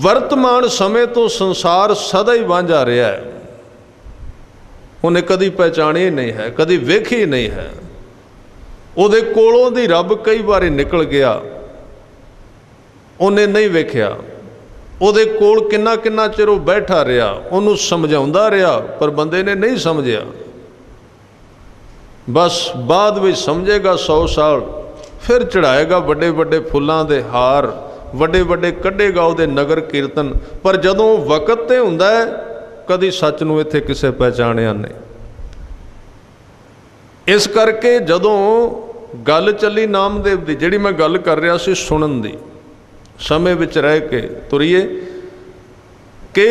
Speaker 1: वर्तमान समय तो संसार सदा ही वांझा रहा है, उन्हें कदी पहचानी ही नहीं है, कदी वेखी ही नहीं है। उहदे कोलों दी रब कई बारी निकल गया, उन्हें नहीं वेख्या। उहदे कोल किन्ना किन्ना चिर वो बैठा रहा, उन्होंने समझाउंदा रहा, पर बंदे ने नहीं समझिया। बस बाद में समझेगा 100 साल, फिर चढ़ाएगा वड्डे वड्डे फुल्लां दे हार, वड्डे वड्डे कढ़ेगा उहदे नगर कीर्तन। पर जदों वक्त ते हुंदा है, कदी सच नूं इत्थे किसे पहचानिया नहीं। इस करके जदों गल चली नामदेव दी, जिहड़ी मैं गल कर रहा सी सुनन दी, समय विच रह के तुरीए कि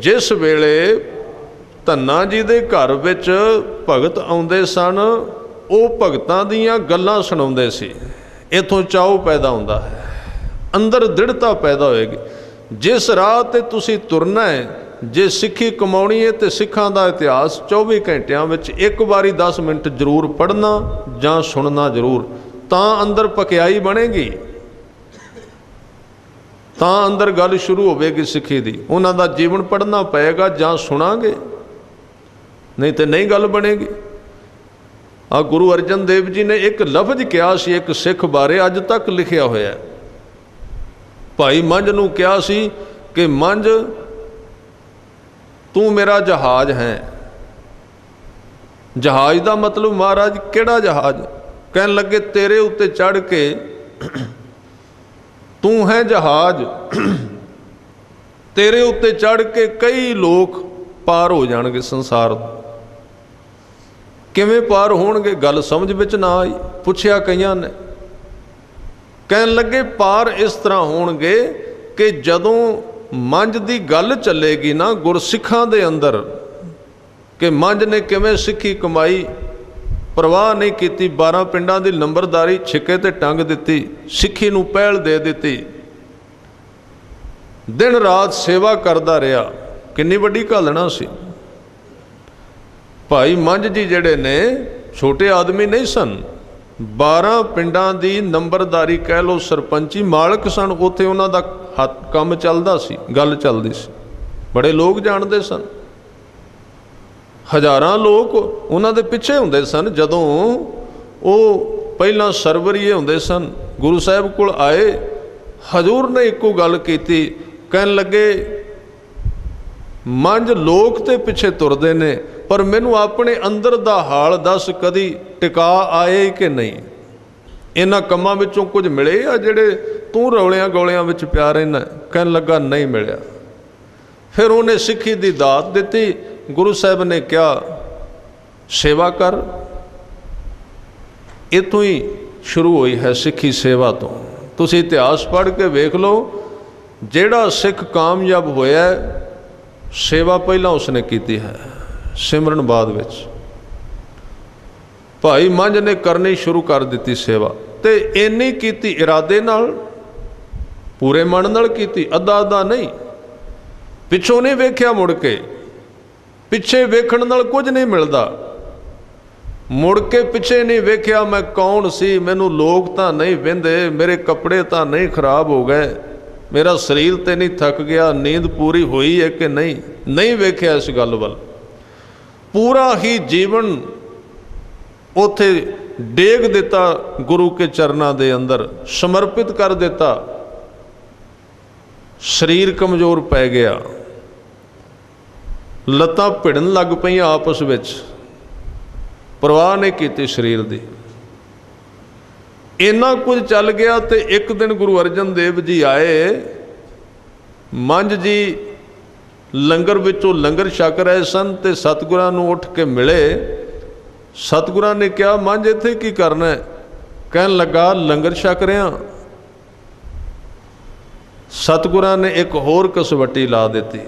Speaker 1: जिस वेले धन्ना जी दे घर विच भगत आउंदे सन, वो भगतां दीयां गल्लां सुणाउंदे सी। इथों चाओ पैदा हुंदा है, अंदर दृढ़ता पैदा होएगी। जिस राह ते तुसीं तुरना है, जे सिੱਖੀ कमाउणी है तो सिखां दा इतिहास 24 घंटियां विच एक बारी 10 मिनट जरूर पढ़ना जां सुनना जरूर, तां अंदर पकियाई बनेगी, तां अंदर गल शुरू होवेगी सिੱਖੀ दी। उन्हां दा जीवन पढ़ना पएगा जां सुनांगे, नहीं तो नहीं गल बनेगी। आ गुरु अर्जन देव जी ने एक लफ्ज कहा सी एक सिख बारे, अज तक लिखिया होया। भाई मंझ नूं कहा सी कि मंझ तू मेरा जहाज है। जहाज का मतलब महाराज केड़ा जहाज? कहन लगे तेरे उत्ते चढ़ के तू है जहाज, तेरे उत्ते चढ़ के कई लोग पार हो जाणगे संसार। किवें पार होणगे? गल समझ विच ना आई। पुछया कईयां ने, कहन लगे पार इस तरह होणगे कि जदों मंझ की गल चलेगी ना गुरसिखां दे अंदर कि मंझ ने किवें सिੱਖੀ कमाई, परवाह नहीं की, 12 पिंडां की नंबरदारी छिके ते टंग दी, सिੱਖੀ नूं पहल दे दी, दिन रात सेवा करता रहा। किन्नी वड्डी घालना सी। भाई मंझ जी जिहड़े ने छोटे आदमी नहीं सन, 12 पिंडां की नंबरदारी कह लो, सरपंची मालक सन। उत्थे उन्हां दा हथ काम चलदा सी, गल चलदी सी, बड़े लोग जानते सन, हज़ारां लोग उन्हां दे पिछे हुंदे सन। जदों वो पहलां सरवरीए हुंदे सन, गुरु साहिब कोल आए, हजूर ने इक्को गल कीती, कहन लगे मंझ लोग ते पिछे तुरदे ने पर मैनू अपने अंदर दा हाल दस, कदी टिका आए कि नहीं? इन्हां कम्मां विचों कुछ मिले आ जिहड़े तू रौलियां गौलियां विच पिया रहिना? कहन लगा नहीं मिलिया। फिर उन्हें सिੱਖੀ दी दात दिती। गुरु साहब ने कहा सेवा कर। इतों ही शुरू हुई है सिੱਖੀ सेवा तो। तुसीं इतिहास पढ़ के वेख लो, जिहड़ा सिख कामयाब होया सेवा पहला उसने की है, सिमरन बाद विच। भाई मंझ ने करनी शुरू कर दी सेवा, तो इन्नी की इरादे नाल, पूरे मन नाल की, अद्धा अद्धा नहीं। पिछों नहीं वेख्या मुड़ के, पिछे वेखण नाल कुछ नहीं मिलता। मुड़ के पिछे नहीं वेख्या मैं कौन सी, मैनू लोग तो नहीं वेंदे, मेरे कपड़े तो नहीं खराब हो गए, मेरा शरीर तो नहीं थक गया, नींद पूरी हुई है कि नहीं, नहीं वेख्या इस गल वल। पूरा ही जीवन उथे डेग दिता, गुरु के चरणों के अंदर समर्पित कर दिता। शरीर कमज़ोर पै गया, लत्तां भिड़न लग पईयां आपस विच, परवाह नहीं की शरीर की। इन्ना कुछ चल गया तो एक दिन गुरु अर्जन देव जी आए। मंझ जी लंगर विचों लंगर छक रहे सन, तो सतगुरां नूं उठ के मिले। सतगुरां ने कहा मंझ इत्थे की करना है? कहन लगा लंगर छक रहा। सतगुरां ने एक होर कसवट्टी ला दी।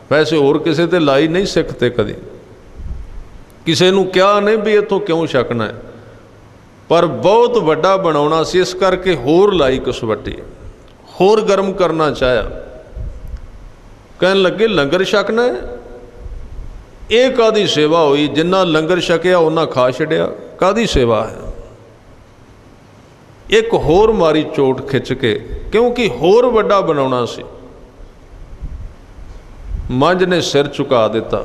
Speaker 1: वैसे होर किसी ते लाई नहीं सिखते, कदी किसी नूं कहा नहीं भी इत्थों क्यों छकना है, पर बहुत वड्डा बनाउणा सी, इस करके होर लाई कसवट्टी, होर गर्म करना चाहया। कहन लगे लंगर छकना है? ये कादी सेवा हुई? जिन्ना लंगर छकिया उन्ना खा छड़िया, कादी सेवा है? एक होर मारी चोट खिंच के, क्योंकि होर वड्डा बनाउणा सी। मंझ ने सिर झुका दिता,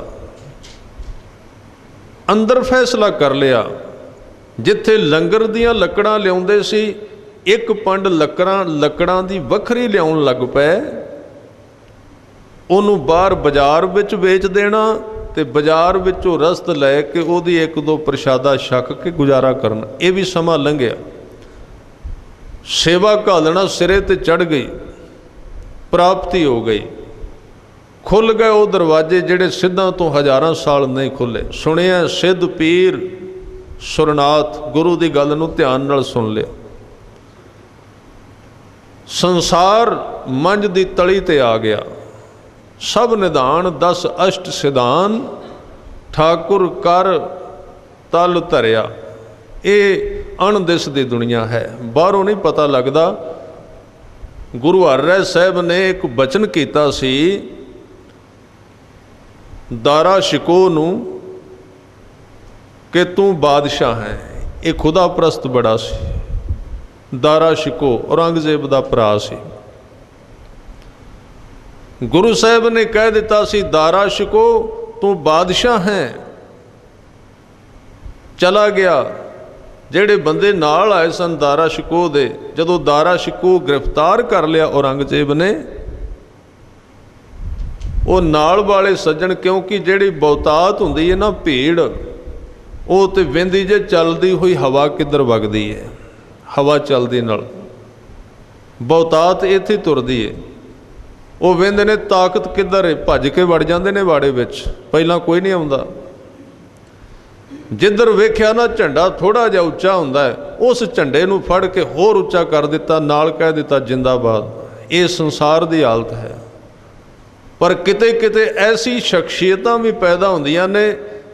Speaker 1: अंदर फैसला कर लिया। जिथे लंगर दियां लकड़ां लियाउंदे सी, एक पंड लकड़ां दी वखरी लियाउण लग पए। उन्होंने बाहर बाजार विच बेच देना, तो बाजार विचों रसद लैके उहदी एक दो प्रशादा छक के गुजारा करना। ये भी समा लंघिया। सेवा घालना सिरे ते चढ़ गई, प्राप्ति हो गई। खुल गए वो दरवाजे जिहड़े सिद्धां तो हज़ारां साल नहीं खुले। सुनिया सिद्ध पीर सुरनाथ गुरु की गल नूं ध्यान नाल सुन लिया। संसार मंझ दी तली ते आ गया। सब निधान 10 अष्ट सिधान, ठाकुर कर तल धरिया। ये अणदिस दी दुनिया है, बाहरों नहीं पता लगता। गुरु हरराय साहब ने एक बचन किया सी, दारा शिको नूं कि तू बादशाह है। ये खुदा प्रस्त बड़ा सी। दारा शिको औरंगजेब दा भरा सी। गुरु साहब ने कह दिता सी, दारा शिको तू बादशाह है। चला गया। ਜਿਹੜੇ ਬੰਦੇ ਨਾਲ ਆਏ ਸਨ ਦਾਰਾ ਸ਼ਿਕੋ ਦੇ, ਜਦੋਂ ਦਾਰਾ ਸ਼ਿਕੋ ਗ੍ਰਿਫਤਾਰ ਕਰ ਲਿਆ ਔਰੰਗਜ਼ੇਬ ਨੇ, ਉਹ ਨਾਲ ਵਾਲੇ ਸੱਜਣ, ਕਿਉਂਕਿ ਜਿਹੜੀ ਬਹੁਤਾਤ ਹੁੰਦੀ ਹੈ ਨਾ ਭੀੜ, ਉਹ ਤੇ ਵਿੰਦੀ ਜੇ ਚੱਲਦੀ ਹੋਈ ਹਵਾ ਕਿੱਧਰ ਵਗਦੀ ਹੈ, ਹਵਾ ਚੱਲਦੀ ਨਾਲ ਬਹੁਤਾਤ ਇੱਥੇ ਤੁਰਦੀ ਹੈ। ਉਹ ਵਿੰਦੇ ਨੇ ਤਾਕਤ ਕਿੱਧਰ ਹੈ, ਭੱਜ ਕੇ ਵੜ ਜਾਂਦੇ ਨੇ ਵਾੜੇ ਵਿੱਚ, ਪਹਿਲਾਂ ਕੋਈ ਨਹੀਂ ਆਉਂਦਾ। जिधर वेख्या ना झंडा थोड़ा जिहा उच्चा हुंदा है, उस झंडे नूं फड़ के होर उच्चा कर दिता, नाल कह दिता जिंदाबाद। ये संसार की हालत है। पर किते किते ऐसी शख्सियतां भी पैदा होंदियां ने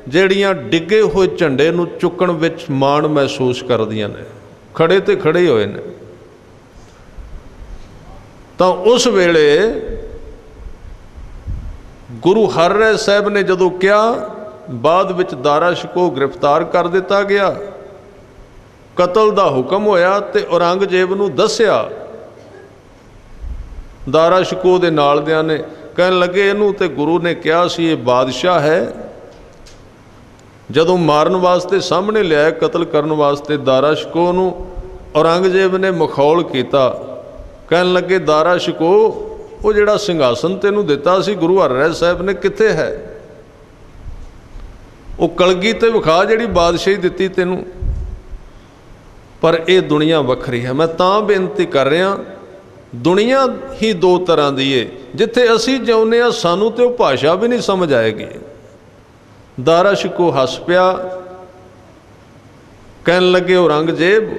Speaker 1: जिहड़ियां डिगे हुए झंडे नूं चुकण विच माण महसूस करदियां ने, खड़े ते खड़े होए ने। तां उस वेले गुरु हरराय साहब ने जदों कहा, बाद विच दारा शिको गिरफ्तार कर दिता गया, कतल का हुक्म होया, ते औरंगजेब नूं दस्सिया। दारा शिको दे नाल दियां ने कहन लगे इनू ते गुरु ने कहा सी ये बादशाह है। जदों मारन वास्ते सामने लिया, कतल करन वास्ते दारा शिको नूं औरंगजेब ने मखौल किया। कहन लगे दारा शिको वो जिहड़ा सिंघासन तेनू दिता सी गुरु हरराय साहब ने कित्थे है? ਉਹ ਕਲਗੀ ਤੇ ਵਿਖਾ ਜਿਹੜੀ ਬਾਦਸ਼ਾਹੀ ਦਿੱਤੀ ਤੈਨੂੰ। ਪਰ ਇਹ ਦੁਨੀਆ ਵੱਖਰੀ ਹੈ। ਮੈਂ ਤਾਂ ਬੇਨਤੀ ਕਰ ਰਿਹਾ, ਦੁਨੀਆ ਹੀ ਦੋ ਤਰ੍ਹਾਂ ਦੀ ਏ। ਜਿੱਥੇ ਅਸੀਂ ਜਿਉਂਦੇ ਹਾਂ ਸਾਨੂੰ ਤੇ ਉਹ ਭਾਸ਼ਾ ਵੀ ਨਹੀਂ ਸਮਝ ਆਏਗੀ। ਦਾਰਾ ਸ਼ਿਕੋ ਹੱਸ ਪਿਆ, ਕਹਿਣ ਲੱਗੇ ਔਰੰਗਜ਼ੇਬ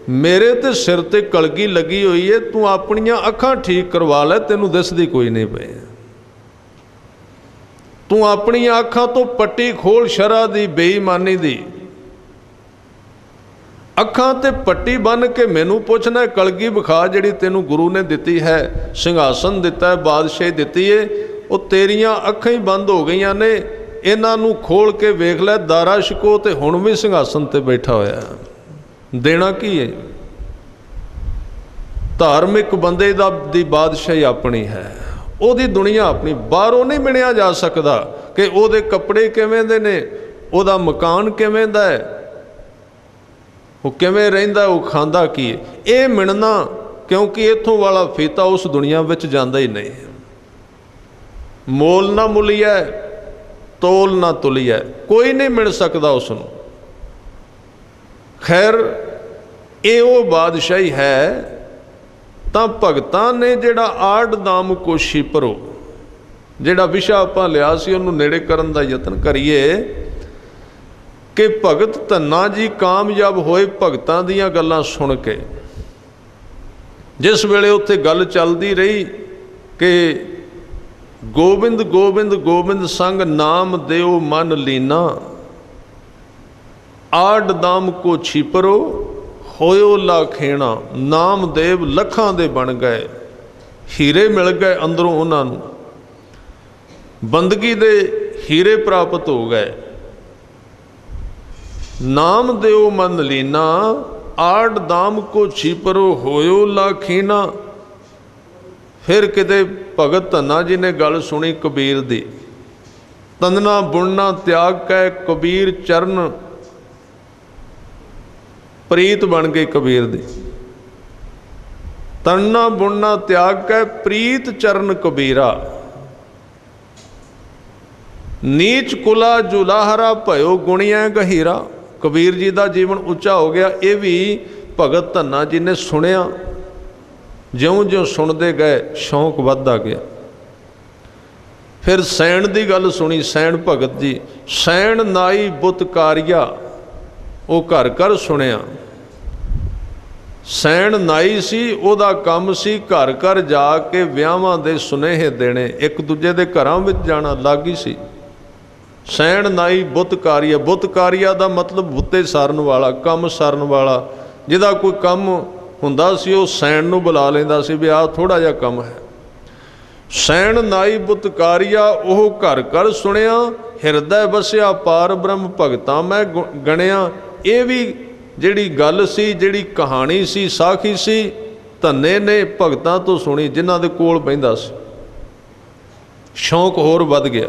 Speaker 1: ਮੇਰੇ ਤੇ ਸਿਰ ਤੇ ਕਲਗੀ ਲੱਗੀ ਹੋਈ ਏ, ਤੂੰ ਆਪਣੀਆਂ ਅੱਖਾਂ ਠੀਕ ਕਰਵਾ ਲੈ, ਤੈਨੂੰ ਦਿਸਦੀ ਕੋਈ ਨਹੀਂ ਪਈ। ਤੂੰ ਆਪਣੀਆਂ ਅੱਖਾਂ ਤੋਂ ਪੱਟੀ ਖੋਲ ਸ਼ਰ੍ਹਾ ਦੀ, ਬੇਈਮਾਨੀ ਦੀ। ਅੱਖਾਂ ਤੇ ਪੱਟੀ ਬੰਨ੍ਹ ਕੇ ਮੈਨੂੰ ਪੁੱਛਣਾ ਕਲਗੀ ਵਿਖਾ ਜਿਹੜੀ ਤੈਨੂੰ ਗੁਰੂ ਨੇ ਦਿੱਤੀ ਹੈ, ਸਿੰਘਾਸਨ ਦਿੱਤਾ ਹੈ, ਬਾਦਸ਼ਾਹੀ ਦਿੱਤੀ ਏ, ਉਹ ਤੇਰੀਆਂ ਅੱਖਾਂ ਹੀ ਬੰਦ ਹੋ ਗਈਆਂ ਨੇ। ਇਹਨਾਂ ਨੂੰ ਖੋਲ ਕੇ ਵੇਖ ਲੈ, ਦਾਰਾ ਸ਼ਿਕੋ ਤੇ ਹੁਣ ਵੀ ਸਿੰਘਾਸਨ ਤੇ ਬੈਠਾ ਹੋਇਆ। ਦੇਣਾ ਕੀ ਹੈ? ਧਾਰਮਿਕ ਬੰਦੇ ਦੀ ਬਾਦਸ਼ਾਹੀ ਆਪਣੀ ਹੈ, ਉਹਦੀ ਦੁਨੀਆ ਆਪਣੀ। ਬਾਹਰੋਂ ਨਹੀਂ ਮਿਣਿਆ ਜਾ ਸਕਦਾ ਕਿ ਉਹਦੇ ਕੱਪੜੇ ਕਿਵੇਂ ਦੇ ਨੇ, ਉਹਦਾ ਮਕਾਨ ਕਿਵੇਂ ਦਾ ਹੈ, ਉਹ ਕਿਵੇਂ ਰਹਿੰਦਾ, ਉਹ ਖਾਂਦਾ ਕੀ ਹੈ। ਇਹ ਮਿਣਨਾ, ਕਿਉਂਕਿ ਇੱਥੋਂ ਵਾਲਾ ਫੀਤਾ ਉਸ ਦੁਨੀਆ ਵਿੱਚ ਜਾਂਦਾ ਹੀ ਨਹੀਂ। ਮੋਲ ਨਾ ਮੁੱਲੀਐ, ਤੋਲ ਨਾ ਤੁਲੀਐ, ਕੋਈ ਨਹੀਂ ਮਿਲ ਸਕਦਾ ਉਸ ਨੂੰ। ਖੈਰ ਇਹ ਉਹ ਬਾਦਸ਼ਾਹੀ ਹੈ। ਤਾਂ ਭਗਤਾਂ ਨੇ ਜਿਹੜਾ ਆੜ ਦਾਮ ਕੋ ਛਿਪਰੋ, ਜਿਹੜਾ ਵਿਸ਼ਾ ਆਪਾਂ ਲਿਆ ਸੀ ਉਹਨੂੰ ਨੇੜੇ ਕਰਨ ਦਾ ਯਤਨ ਕਰੀਏ ਕਿ ਭਗਤ ਧੰਨਾ ਜੀ ਕਾਮਯਾਬ ਹੋਏ ਭਗਤਾਂ ਦੀਆਂ ਗੱਲਾਂ ਸੁਣ ਕੇ। ਜਿਸ ਵੇਲੇ ਉੱਥੇ ਗੱਲ ਚੱਲਦੀ ਰਹੀ ਕਿ ਗੋਬਿੰਦ ਗੋਬਿੰਦ ਗੋਬਿੰਦ ਸੰਗ ਨਾਮ ਦਿਓ ਮਨ ਲੀਨਾ, ਆੜ ਦਾਮ ਕੋ ਛਿਪਰੋ ਹੋਇਓ ਲਾਖੇਣਾ। ਨਾਮਦੇਵ ਲੱਖਾਂ ਦੇ ਬਣ ਗਏ, ਹੀਰੇ ਮਿਲ ਗਏ ਅੰਦਰੋਂ ਉਹਨਾਂ ਨੂੰ, ਬੰਦਗੀ ਦੇ ਹੀਰੇ ਪ੍ਰਾਪਤ ਹੋ ਗਏ। ਨਾਮ ਦਿਓ ਮਨ ਲੀਨਾ, ਆੜ ਦਾਮ ਕੋ ਛਿਪਰੋ ਹੋਇਓ ਲਾਖੀਨਾ। ਫਿਰ ਕਿਤੇ ਭਗਤ ਧੰਨਾ ਜੀ ਨੇ ਗੱਲ ਸੁਣੀ ਕਬੀਰ ਦੀ। ਤੰਦਨਾ ਬੁਣਨਾ ਤਿਆਗ ਕੈ ਕਬੀਰ ਚਰਨ, ਪ੍ਰੀਤ ਬਣ ਗਈ ਕਬੀਰ ਦੀ। ਤੰਨਾ ਬੁਣਨਾ ਤਿਆਗ ਕੈ ਪ੍ਰੀਤ ਚਰਨ ਕਬੀਰਾ, ਨੀਚ ਕੁਲਾ ਜੁਲਾਹਰਾ ਭਇਓ ਗੁਣੀਐ ਗਹੀਰਾ। ਕਬੀਰ ਜੀ ਦਾ ਜੀਵਨ ਉੱਚਾ ਹੋ ਗਿਆ। ਇਹ ਵੀ ਭਗਤ ਧੰਨਾ ਜੀ ਨੇ ਸੁਣਿਆ। ਜਿਉਂ-ਜਿਉਂ ਸੁਣਦੇ ਗਏ ਸ਼ੌਂਕ ਵੱਧਦਾ ਗਿਆ। ਫਿਰ ਸੈਣ ਦੀ ਗੱਲ ਸੁਣੀ। ਸੈਣ ਭਗਤ ਜੀ, ਸੈਣ ਨਾਈ ਬੁੱਤਕਾਰੀਆ, ਉਹ ਘਰ ਘਰ ਸੁਣਿਆ। ਸੈਣ ਨਾਈ ਸੀ, ਉਹਦਾ ਕੰਮ ਸੀ ਘਰ ਘਰ ਜਾ ਕੇ ਵਿਆਹਾਂ ਦੇ ਸੁਨੇਹੇ ਦੇਣੇ, ਇੱਕ ਦੂਜੇ ਦੇ ਘਰਾਂ ਵਿੱਚ ਜਾਣਾ ਲਾਗੀ ਸੀ। ਸੈਣ ਨਾਈ ਬੁੱਤਕਾਰੀਆ, ਬੁੱਤਕਾਰੀਆ ਦਾ ਮਤਲਬ ਬੁੱਤੇ ਸਾਰਨ ਵਾਲਾ, ਕੰਮ ਸਾਰਨ ਵਾਲਾ। ਜਿਹਦਾ ਕੋਈ ਕੰਮ ਹੁੰਦਾ ਸੀ ਉਹ ਸੈਣ ਨੂੰ ਬੁਲਾ ਲੈਂਦਾ ਸੀ ਵੀ ਆਹ ਥੋੜ੍ਹਾ ਜਿਹਾ ਕੰਮ ਹੈ। ਸੈਣ ਨਾਈ ਬੁੱਤਕਾਰੀਆ, ਉਹ ਘਰ ਘਰ ਸੁਣਿਆ। ਹਿਰਦੈ ਵਸਿਆ ਪਾਰ ਬ੍ਰਹਮ ਭਗਤਾਂ ਮੈਂ ਗਣਿਆ। ਇਹ ਵੀ ਜਿਹੜੀ ਗੱਲ ਸੀ, ਜਿਹੜੀ ਕਹਾਣੀ ਸੀ, ਸਾਖੀ ਸੀ, ਧੰਨੇ ਨੇ ਭਗਤਾਂ ਤੋਂ ਸੁਣੀ ਜਿਨ੍ਹਾਂ ਦੇ ਕੋਲ ਬਹਿੰਦਾ ਸੀ। ਸ਼ੌਂਕ ਹੋਰ ਵੱਧ ਗਿਆ।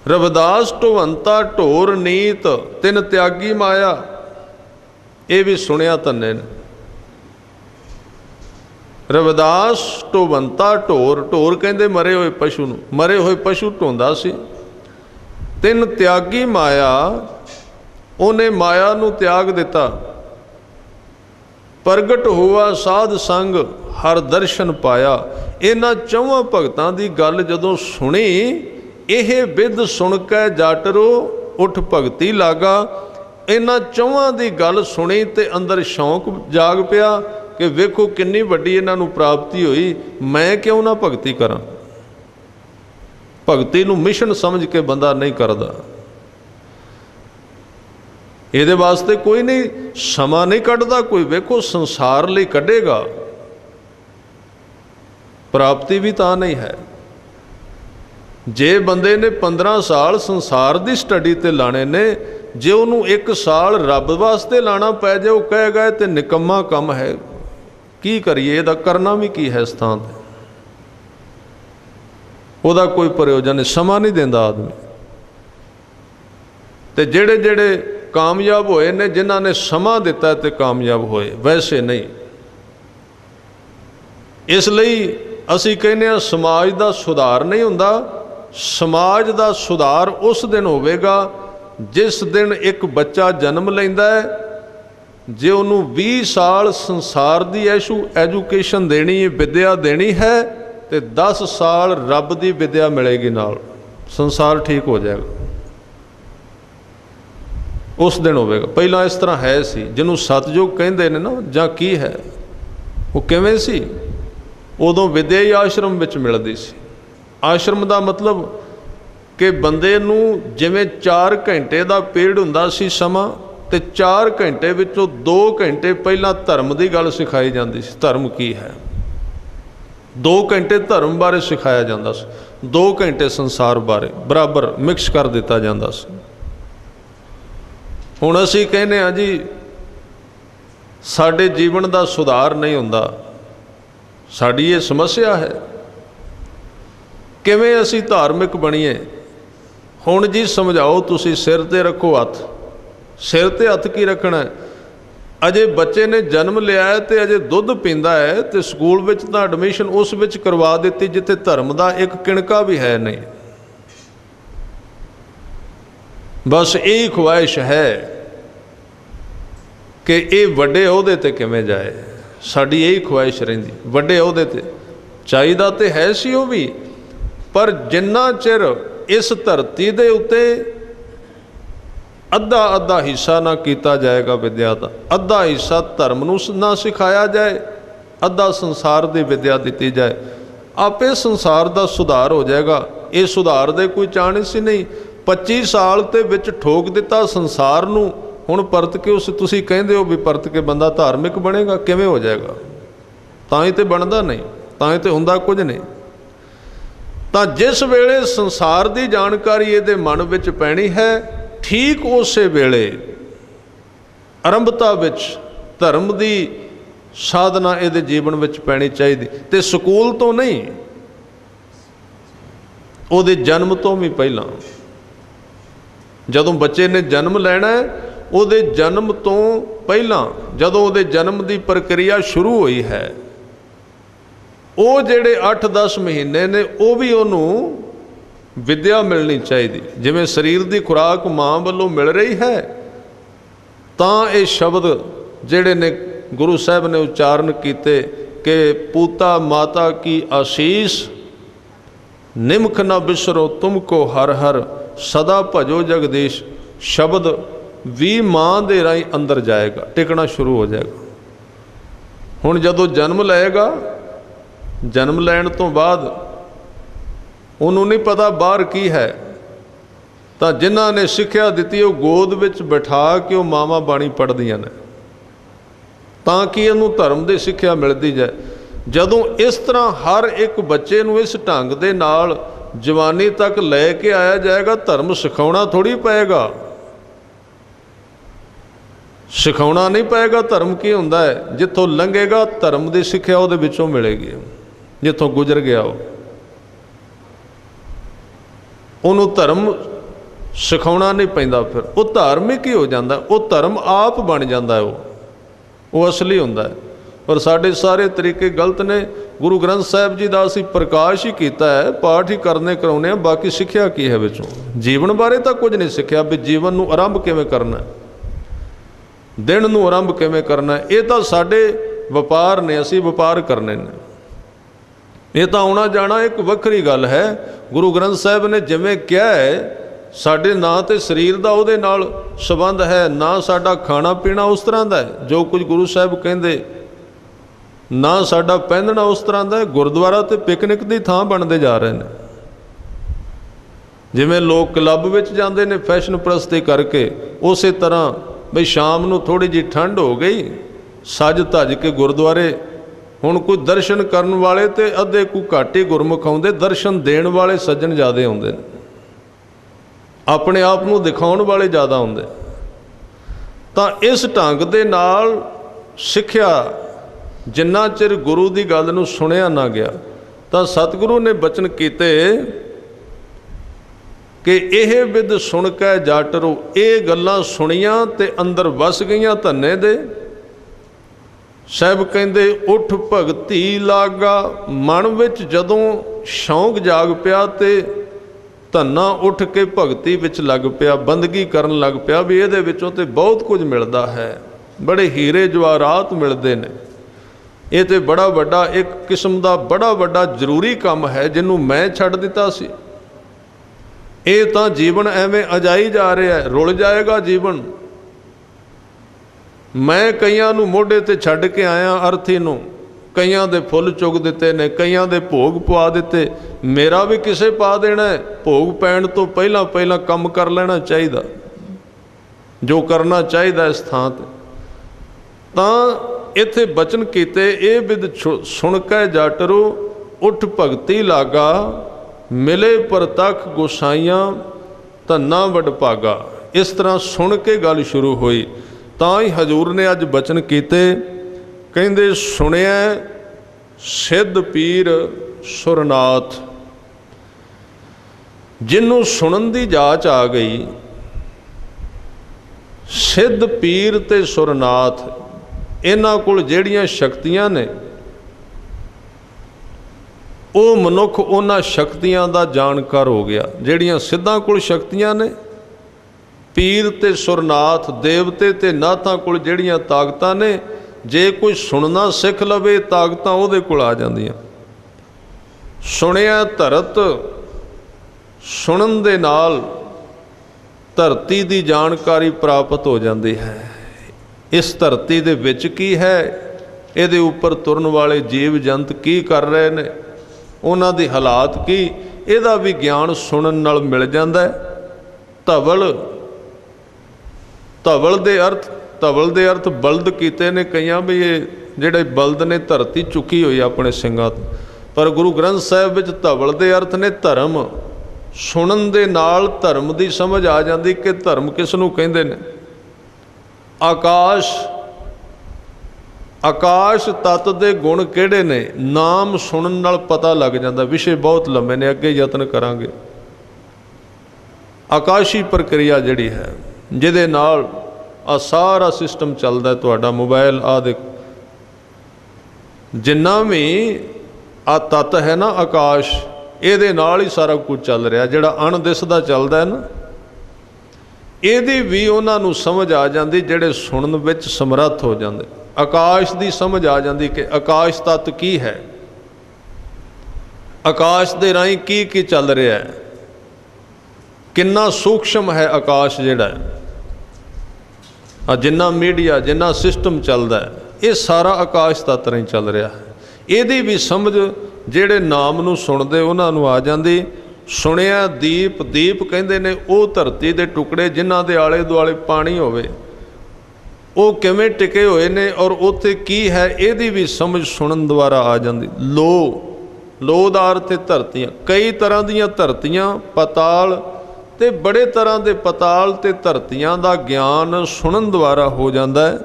Speaker 1: ਰਵਿਦਾਸ ਢੋਵੰਤਾ ਢੋਰ ਨੀਤ ਤਿਨ ਤਿਆਗੀ ਮਾਇਆ, ਇਹ ਵੀ ਸੁਣਿਆ ਧੰਨੇ ਨੇ। ਰਵਿਦਾਸ ਢੋਵੰਤਾ ਢੋਰ, ਢੋਰ ਕਹਿੰਦੇ ਮਰੇ ਹੋਏ ਪਸ਼ੂ ਨੂੰ, ਮਰੇ ਹੋਏ ਪਸ਼ੂ ਢੋਂਦਾ ਸੀ। ਤਿੰਨ ਤਿਆਗੀ ਮਾਇਆ, ਉਹਨੇ ਮਾਇਆ ਨੂੰ ਤਿਆਗ ਦਿੱਤਾ। ਪ੍ਰਗਟ ਹੋਆ ਸਾਧ ਸੰਗ ਹਰ ਦਰਸ਼ਨ ਪਾਇਆ। ਇਹਨਾਂ ਚੌਹਾਂ ਭਗਤਾਂ ਦੀ ਗੱਲ ਜਦੋਂ ਸੁਣੀ, ਇਹ ਬਿਧ ਸੁਣ ਕੇ ਜਾਟਰੋ ਉਠ ਭਗਤੀ ਲਾਗਾ। ਇਹਨਾਂ ਚੌਹਾਂ ਦੀ ਗੱਲ ਸੁਣੀ ਤੇ ਅੰਦਰ ਸ਼ੌਂਕ ਜਾਗ ਪਿਆ ਕਿ ਵੇਖੋ ਕਿੰਨੀ ਵੱਡੀ ਇਹਨਾਂ ਨੂੰ ਪ੍ਰਾਪਤੀ ਹੋਈ, ਮੈਂ ਕਿਉਂ ਨਾ ਭਗਤੀ ਕਰਾਂ। ਭਗਤੀ ਨੂੰ ਮਿਸ਼ਨ ਸਮਝ ਕੇ ਬੰਦਾ ਨਹੀਂ ਕਰਦਾ। ਇਹਦੇ ਵਾਸਤੇ ਕੋਈ ਨਹੀਂ ਸਮਾਂ ਨਹੀਂ ਕੱਢਦਾ ਕੋਈ। ਵੇਖੋ ਸੰਸਾਰ ਲਈ ਕੱਢੇਗਾ, ਪ੍ਰਾਪਤੀ ਵੀ ਤਾਂ ਨਹੀਂ ਹੈ। ਜੇ ਬੰਦੇ ਨੇ 15 ਸਾਲ ਸੰਸਾਰ ਦੀ ਸਟੱਡੀ ਤੇ ਲਾਣੇ ਨੇ, ਜੇ ਉਹਨੂੰ 1 ਸਾਲ ਰੱਬ ਵਾਸਤੇ ਲਾਣਾ ਪੈ ਜਾਏ, ਉਹ ਕਹੇਗਾ ਤੇ ਨਿਕੰਮਾ ਕੰਮ ਹੈ। ਕੀ ਕਰੀਏ, ਇਹਦਾ ਕਰਨਾ ਵੀ ਕੀ ਹੈ ਇਸ ਥਾਂ ਤੇ। ਉਹਦਾ ਕੋਈ ਪ੍ਰਯੋਜਨ ਨਹੀਂ, ਸਮਾਂ ਨਹੀਂ ਦਿੰਦਾ ਆਦਮੀ। ਤੇ ਜਿਹੜੇ ਜਿਹੜੇ ਕਾਮਯਾਬ ਹੋਏ ਨੇ, ਜਿਨ੍ਹਾਂ ਨੇ ਸਮਾਂ ਦਿੱਤਾ ਤੇ ਕਾਮਯਾਬ ਹੋਏ, ਵੈਸੇ ਨਹੀਂ। ਇਸ ਲਈ ਅਸੀਂ ਕਹਿੰਦੇ ਹਾਂ ਸਮਾਜ ਦਾ ਸੁਧਾਰ ਨਹੀਂ ਹੁੰਦਾ, समाज का सुधार उस दिन होवेगा जिस दिन एक बच्चा जन्म लैंदा है। जे उन्होंने 20 साल संसार की एजुकेशन देनी है, विद्या देनी है, तो 10 साल रब की विद्या मिलेगी, नाल संसार ठीक हो जाएगा। उस दिन होवेगा। पहला इस तरह है सी, जिन्हों सतयुग कहते हैं ना, जां की है, वो किवें सी? उदों विद्या ही आश्रम विच मिलदी सी। आश्रम का मतलब कि बंदे नूं जिवें 4 घंटे का पीरियड हुंदा सी समा, ते 4 घंटे विचों 2 घंटे पहला धर्म की गल सिखाई जाती सी। धर्म की है, 2 घंटे धर्म बारे सिखाया जाता सी, 2 घंटे संसार बारे बराबर मिक्स कर दिता जाता सी। हुण असीं कहने आ जी साडे जीवन का सुधार नहीं हुंदा, साडी ये समस्या है। किवें असीं धार्मिक बणीए? हुण जी समझाओ तुसीं, सिर ते रखो हथ। सिर ते हथ की रखना है? अजे बच्चे ने जन्म लिया है तो अजे दुध पींदा है, तो स्कूल विच तां एडमिशन उस विच करवा दित्ती जिथे धर्म का एक किणका भी है नहीं। बस यही ख्वाहिश है कि ये वड्डे अहुदे ते किवें जाए, साडी यही ख्वाहिश रहिंदी। वड्डे अहुदे ते चाहीदा ते है सी वो भी, पर जिन्ना चिर इस धरती दे उत्ते अद्धा अद्धा हिस्सा ना किया जाएगा विद्या का, अद्धा हिस्सा धर्म नूं ना सिखाया जाए, अद्धा संसार की विद्या दी जाए, आपे संसार का सुधार हो जाएगा। ये सुधार दे कोई चांस ही नहीं। 25 साल ते विच ठोक दिता संसार नूं, हुण परत के उस तुसीं कहंदे हो भी परत के बंदा धार्मिक बनेगा, किवें हो जाएगा? तां ही ते बनदा नहीं, तां ही ते हुंदा कुछ नहीं। तां जिस वेले संसार की जानकारी इहदे मन विच पैणी है, ठीक उस वेले आरंभता विच धर्म की साधना इहदे जीवन विच पैणी चाहिदी, ते स्कूल तो नहीं, उहदे जन्म तो भी पहला। जदों बच्चे ने जन्म लेना है, उहदे जन्म तो पहला जदों उहदे जन्म की प्रक्रिया शुरू हुई है, वो जिहड़े 8-10 महीने ने वो भी उन्होंने विद्या मिलनी चाहिए। जिवें शरीर की खुराक माँ वालों मिल रही है, तां ये शब्द जिहड़े ने गुरु साहब ने उच्चारण किए कि पूता माता की आशीष, निमख न बिसरो तुमको हर हर, सदा भजो जगदीश। शब्द भी माँ दे राही अंदर जाएगा, टिकना शुरू हो जाएगा। हुण जदों जन्म लएगा, जन्म लैण तो बाद उन्होंने नहीं पता बाहर की है, तो जिन्हां ने सिक्ख्या दी वो गोद विच बिठा के वो मावां बाणी पढ़दियां ने, ताकि इनू धर्म की सिक्ख्या मिलती जाए। जदों इस तरह हर एक बच्चे नूं इस ढंग दे नाल जवानी तक लैके आया जाएगा, धर्म सिखाउणा थोड़ी पएगा, सिखाउणा नहीं पएगा। धर्म की हुंदा है? जिथों लंघेगा धर्म की सिक्ख्या उहदे विचों मिलेगी, जिथों गुजर गया उन्होंने धर्म सिखाउणा नहीं पैंदा, फिर वो धार्मिक ही हो जाता, वो धर्म आप बन जाता है, वो असली हुंदा है। पर साढ़े सारे तरीके गलत ने। गुरु ग्रंथ साहिब जी का असीं प्रकाश ही किया है, पाठ ही करने कराने, बाकी सिक्ख्या की है विचों? जीवन बारे तो कुछ नहीं सिक्ख्या भी जीवन नूं आरंभ किवें करना, दिन नूं आरंभ किवें करना। ये तो साडे वपार ने, असीं वपार करने ने। ये तो आना जाना एक वक्री गल है। गुरु ग्रंथ साहिब ने जिवें कहा है, साडे ना तो शरीर का उहदे नाल संबंध है, ना साडा खाना पीना उस तरह का है जो कुछ गुरु साहिब कहते, ना साडा पहनना उस तरह का है। गुरुद्वारा तो पिकनिक की थां बनते जा रहे हैं। जिवें लोग क्लब विच जाते हैं फैशन प्रस्ती करके, उस तरह बई शाम नूं थोड़ी जी ठंड हो गई, सज धज के गुरुद्वारे हुण कोई दर्शन करन वाले तो अद्धे कोई घट ही गुरमुख आउंदे, दर्शन देण वाले सज्जन ज़्यादा आउंदे, अपने आप को दिखाउण वाले ज़्यादा आउंदे। तां इस ढंग दे नाल सिक्ख्या जिन्ना चिर गुरु की गल नूं सुनिया ना गया, तां सतगुरु ने बचन कीते कि यह विद सुन कै जाटरो, ये गल्लां सुनियां ते अंदर वस गईयां धन्ने दे। साहब कहते उठ भगती लागा, मन विच जदों शौक जाग पिया ते ਧੰਨਾ ਉੱਠ ਕੇ ਭਗਤੀ ਵਿੱਚ ਲੱਗ ਪਿਆ, ਬੰਦਗੀ ਕਰਨ ਲੱਗ ਪਿਆ ਵੀ ਇਹਦੇ ਵਿੱਚੋਂ ਤੇ ਬਹੁਤ ਕੁਝ ਮਿਲਦਾ ਹੈ, ਬੜੇ ਹੀਰੇ ਜਵਾਹਰਾਤ ਮਿਲਦੇ ਨੇ। ਇਹ ਤੇ ਬੜਾ ਵੱਡਾ ਇੱਕ ਕਿਸਮ ਦਾ ਬੜਾ ਵੱਡਾ ਜ਼ਰੂਰੀ ਕੰਮ ਹੈ ਜਿਹਨੂੰ ਮੈਂ ਛੱਡ ਦਿੱਤਾ ਸੀ। ਇਹ ਤਾਂ ਜੀਵਨ ਐਵੇਂ ਅਜਾਈ ਜਾ ਰਿਹਾ ਹੈ, ਰੁਲ ਜਾਏਗਾ ਜੀਵਨ। ਮੈਂ ਕਈਆਂ ਨੂੰ ਮੋਢੇ ਤੇ ਛੱਡ ਕੇ ਆਇਆ ਅਰਥੀ ਨੂੰ, ਕਈਆਂ ਦੇ ਫੁੱਲ ਚੁਗ ਦਿੱਤੇ ਨੇ, ਕਈਆਂ ਦੇ ਭੋਗ ਪਵਾ ਦਿੱਤੇ। ਮੇਰਾ ਵੀ ਕਿਸੇ ਪਾ ਦੇਣਾ ਹੈ। ਭੋਗ ਪੈਣ ਤੋਂ ਪਹਿਲਾਂ ਪਹਿਲਾਂ ਕੰਮ ਕਰ ਲੈਣਾ ਚਾਹੀਦਾ, ਜੋ ਕਰਨਾ ਚਾਹੀਦਾ ਇਸ ਥਾਂ 'ਤੇ। ਤਾਂ ਇੱਥੇ ਬਚਨ ਕੀਤੇ, ਇਹ ਬਿਦ ਸੁਣ ਕੇ ਜਟਰੂ ਉੱਠ ਭਗਤੀ ਲਾਗਾ, ਮਿਲੇ ਪ੍ਰਤੱਖ ਗੁਸਾਈਆਂ ਧੰਨਾ ਵਡਭਾਗਾ। ਇਸ ਤਰ੍ਹਾਂ ਸੁਣ ਕੇ ਗੱਲ ਸ਼ੁਰੂ ਹੋਈ। ਤਾਂ ਹੀ ਹਜ਼ੂਰ ਨੇ ਅੱਜ ਬਚਨ ਕੀਤੇ, ਕਹਿੰਦੇ ਸੁਣਿਆ ਸਿੱਧ ਪੀਰ ਸੁਰਨਾਥ। ਜਿਹਨੂੰ ਸੁਣਨ ਦੀ ਜਾਚ ਆ ਗਈ, ਸਿੱਧ ਪੀਰ ਤੇ ਸੁਰਨਾਥ, ਇਹਨਾਂ ਕੋਲ ਜਿਹੜੀਆਂ ਸ਼ਕਤੀਆਂ ਨੇ, ਉਹ ਮਨੁੱਖ ਉਹਨਾਂ ਸ਼ਕਤੀਆਂ ਦਾ ਜਾਣਕਾਰ ਹੋ ਗਿਆ। ਜਿਹੜੀਆਂ ਸਿੱਧਾਂ ਕੋਲ ਸ਼ਕਤੀਆਂ ਨੇ, ਪੀਰ ਤੇ ਸੁਰਨਾਥ ਦੇਵਤੇ ਤੇ ਨਾਥਾਂ ਕੋਲ ਜਿਹੜੀਆਂ ਤਾਕਤਾਂ ਨੇ, ਜੇ ਕੋਈ ਸੁਣਨਾ ਸਿੱਖ ਲਵੇ ਤਾਕਤਾਂ ਉਹਦੇ ਕੋਲ ਆ ਜਾਂਦੀਆਂ। ਸੁਣਿਆ ਧਰਤ, ਸੁਣਨ ਦੇ ਨਾਲ ਧਰਤੀ ਦੀ ਜਾਣਕਾਰੀ ਪ੍ਰਾਪਤ ਹੋ ਜਾਂਦੀ ਹੈ। ਇਸ ਧਰਤੀ ਦੇ ਵਿੱਚ ਕੀ ਹੈ, ਇਹਦੇ ਉੱਪਰ ਤੁਰਨ ਵਾਲੇ ਜੀਵ ਜੰਤ ਕੀ ਕਰ ਰਹੇ ਨੇ, ਉਹਨਾਂ ਦੇ ਹਾਲਾਤ ਕੀ, ਇਹਦਾ ਵੀ ਗਿਆਨ ਸੁਣਨ ਨਾਲ ਮਿਲ ਜਾਂਦਾ ਹੈ। ਧਵਲ, ਧਵਲ ਦੇ ਅਰਥ ਬਲਦ ਕੀਤੇ ਨੇ ਕਈਆਂ ਵੀ, ਇਹ ਜਿਹੜੇ ਬਲਦ ਨੇ ਧਰਤੀ ਚੁੱਕੀ ਹੋਈ ਆਪਣੇ ਸਿੰਘਾਂ ਤੋਂ। ਪਰ ਗੁਰੂ ਗ੍ਰੰਥ ਸਾਹਿਬ ਵਿੱਚ ਧਵਲ ਦੇ ਅਰਥ ਨੇ ਧਰਮ। ਸੁਣਨ ਦੇ ਨਾਲ ਧਰਮ ਦੀ ਸਮਝ ਆ ਜਾਂਦੀ ਕਿ ਧਰਮ ਕਿਸ ਨੂੰ ਕਹਿੰਦੇ ਨੇ। ਆਕਾਸ਼, ਆਕਾਸ਼ ਤੱਤ ਦੇ ਗੁਣ ਕਿਹੜੇ ਨੇ, ਨਾਮ ਸੁਣਨ ਨਾਲ ਪਤਾ ਲੱਗ ਜਾਂਦਾ। ਵਿਸ਼ੇ ਬਹੁਤ ਲੰਮੇ ਨੇ, ਅੱਗੇ ਯਤਨ ਕਰਾਂਗੇ। ਆਕਾਸ਼ੀ ਪ੍ਰਕਿਰਿਆ ਜਿਹੜੀ ਹੈ, ਜਿਹਦੇ ਨਾਲ ਆ ਸਾਰਾ ਸਿਸਟਮ ਚੱਲਦਾ, ਤੁਹਾਡਾ ਮੋਬਾਈਲ ਆ ਦੇਖ, ਜਿੰਨਾ ਵੀ ਆ ਤੱਤ ਹੈ ਨਾ ਆਕਾਸ਼, ਇਹਦੇ ਨਾਲ ਹੀ ਸਾਰਾ ਕੁਝ ਚੱਲ ਰਿਹਾ। ਜਿਹੜਾ ਅਣਦਿਸਦਾ ਚੱਲਦਾ ਹੈ ਨਾ, ਇਹਦੀ ਵੀ ਉਹਨਾਂ ਨੂੰ ਸਮਝ ਆ ਜਾਂਦੀ ਜਿਹੜੇ ਸੁਣਨ ਵਿੱਚ ਸਮਰੱਥ ਹੋ ਜਾਂਦੇ। ਆਕਾਸ਼ ਦੀ ਸਮਝ ਆ ਜਾਂਦੀ ਕਿ ਆਕਾਸ਼ ਤੱਤ ਕੀ ਹੈ, ਆਕਾਸ਼ ਦੇ ਰਾਹੀਂ ਕੀ ਕੀ ਚੱਲ ਰਿਹਾ ਹੈ, ਕਿੰਨਾ ਸੂਖਸ਼ਮ ਹੈ ਆਕਾਸ਼ ਜਿਹੜਾ ਹੈ। ਆ ਜਿੰਨਾ ਮੀਡੀਆ, ਜਿੰਨਾ ਸਿਸਟਮ ਚੱਲਦਾ ਹੈ, ਇਹ ਸਾਰਾ ਆਕਾਸ਼ ਤੱਤ ਰਾਹੀਂ ਚੱਲ ਰਿਹਾ ਹੈ। ਇਹਦੀ ਵੀ ਸਮਝ ਜਿਹੜੇ ਨਾਮ ਨੂੰ ਸੁਣਦੇ ਉਹਨਾਂ ਨੂੰ ਆ ਜਾਂਦੀ। ਸੁਣਿਆ ਦੀਪ, ਦੀਪ ਕਹਿੰਦੇ ਨੇ ਉਹ ਧਰਤੀ ਦੇ ਟੁਕੜੇ ਜਿਨ੍ਹਾਂ ਦੇ ਆਲੇ ਦੁਆਲੇ ਪਾਣੀ ਹੋਵੇ, ਉਹ ਕਿਵੇਂ ਟਿਕੇ ਹੋਏ ਨੇ ਔਰ ਉੱਥੇ ਕੀ ਹੈ, ਇਹਦੀ ਵੀ ਸਮਝ ਸੁਣਨ ਦੁਆਰਾ ਆ ਜਾਂਦੀ। ਲੋ, ਲੋ ਦਾ ਅਰਥ ਹੈ ਧਰਤੀਆਂ। ਕਈ ਤਰ੍ਹਾਂ ਦੀਆਂ ਧਰਤੀਆਂ, ਪਤਾਲ ਤੇ ਬੜੇ ਤਰ੍ਹਾਂ ਦੇ ਪਤਾਲ ਤੇ ਧਰਤੀਆਂ ਦਾ ਗਿਆਨ ਸੁਣਨ ਦੁਆਰਾ ਹੋ ਜਾਂਦਾ ਹੈ।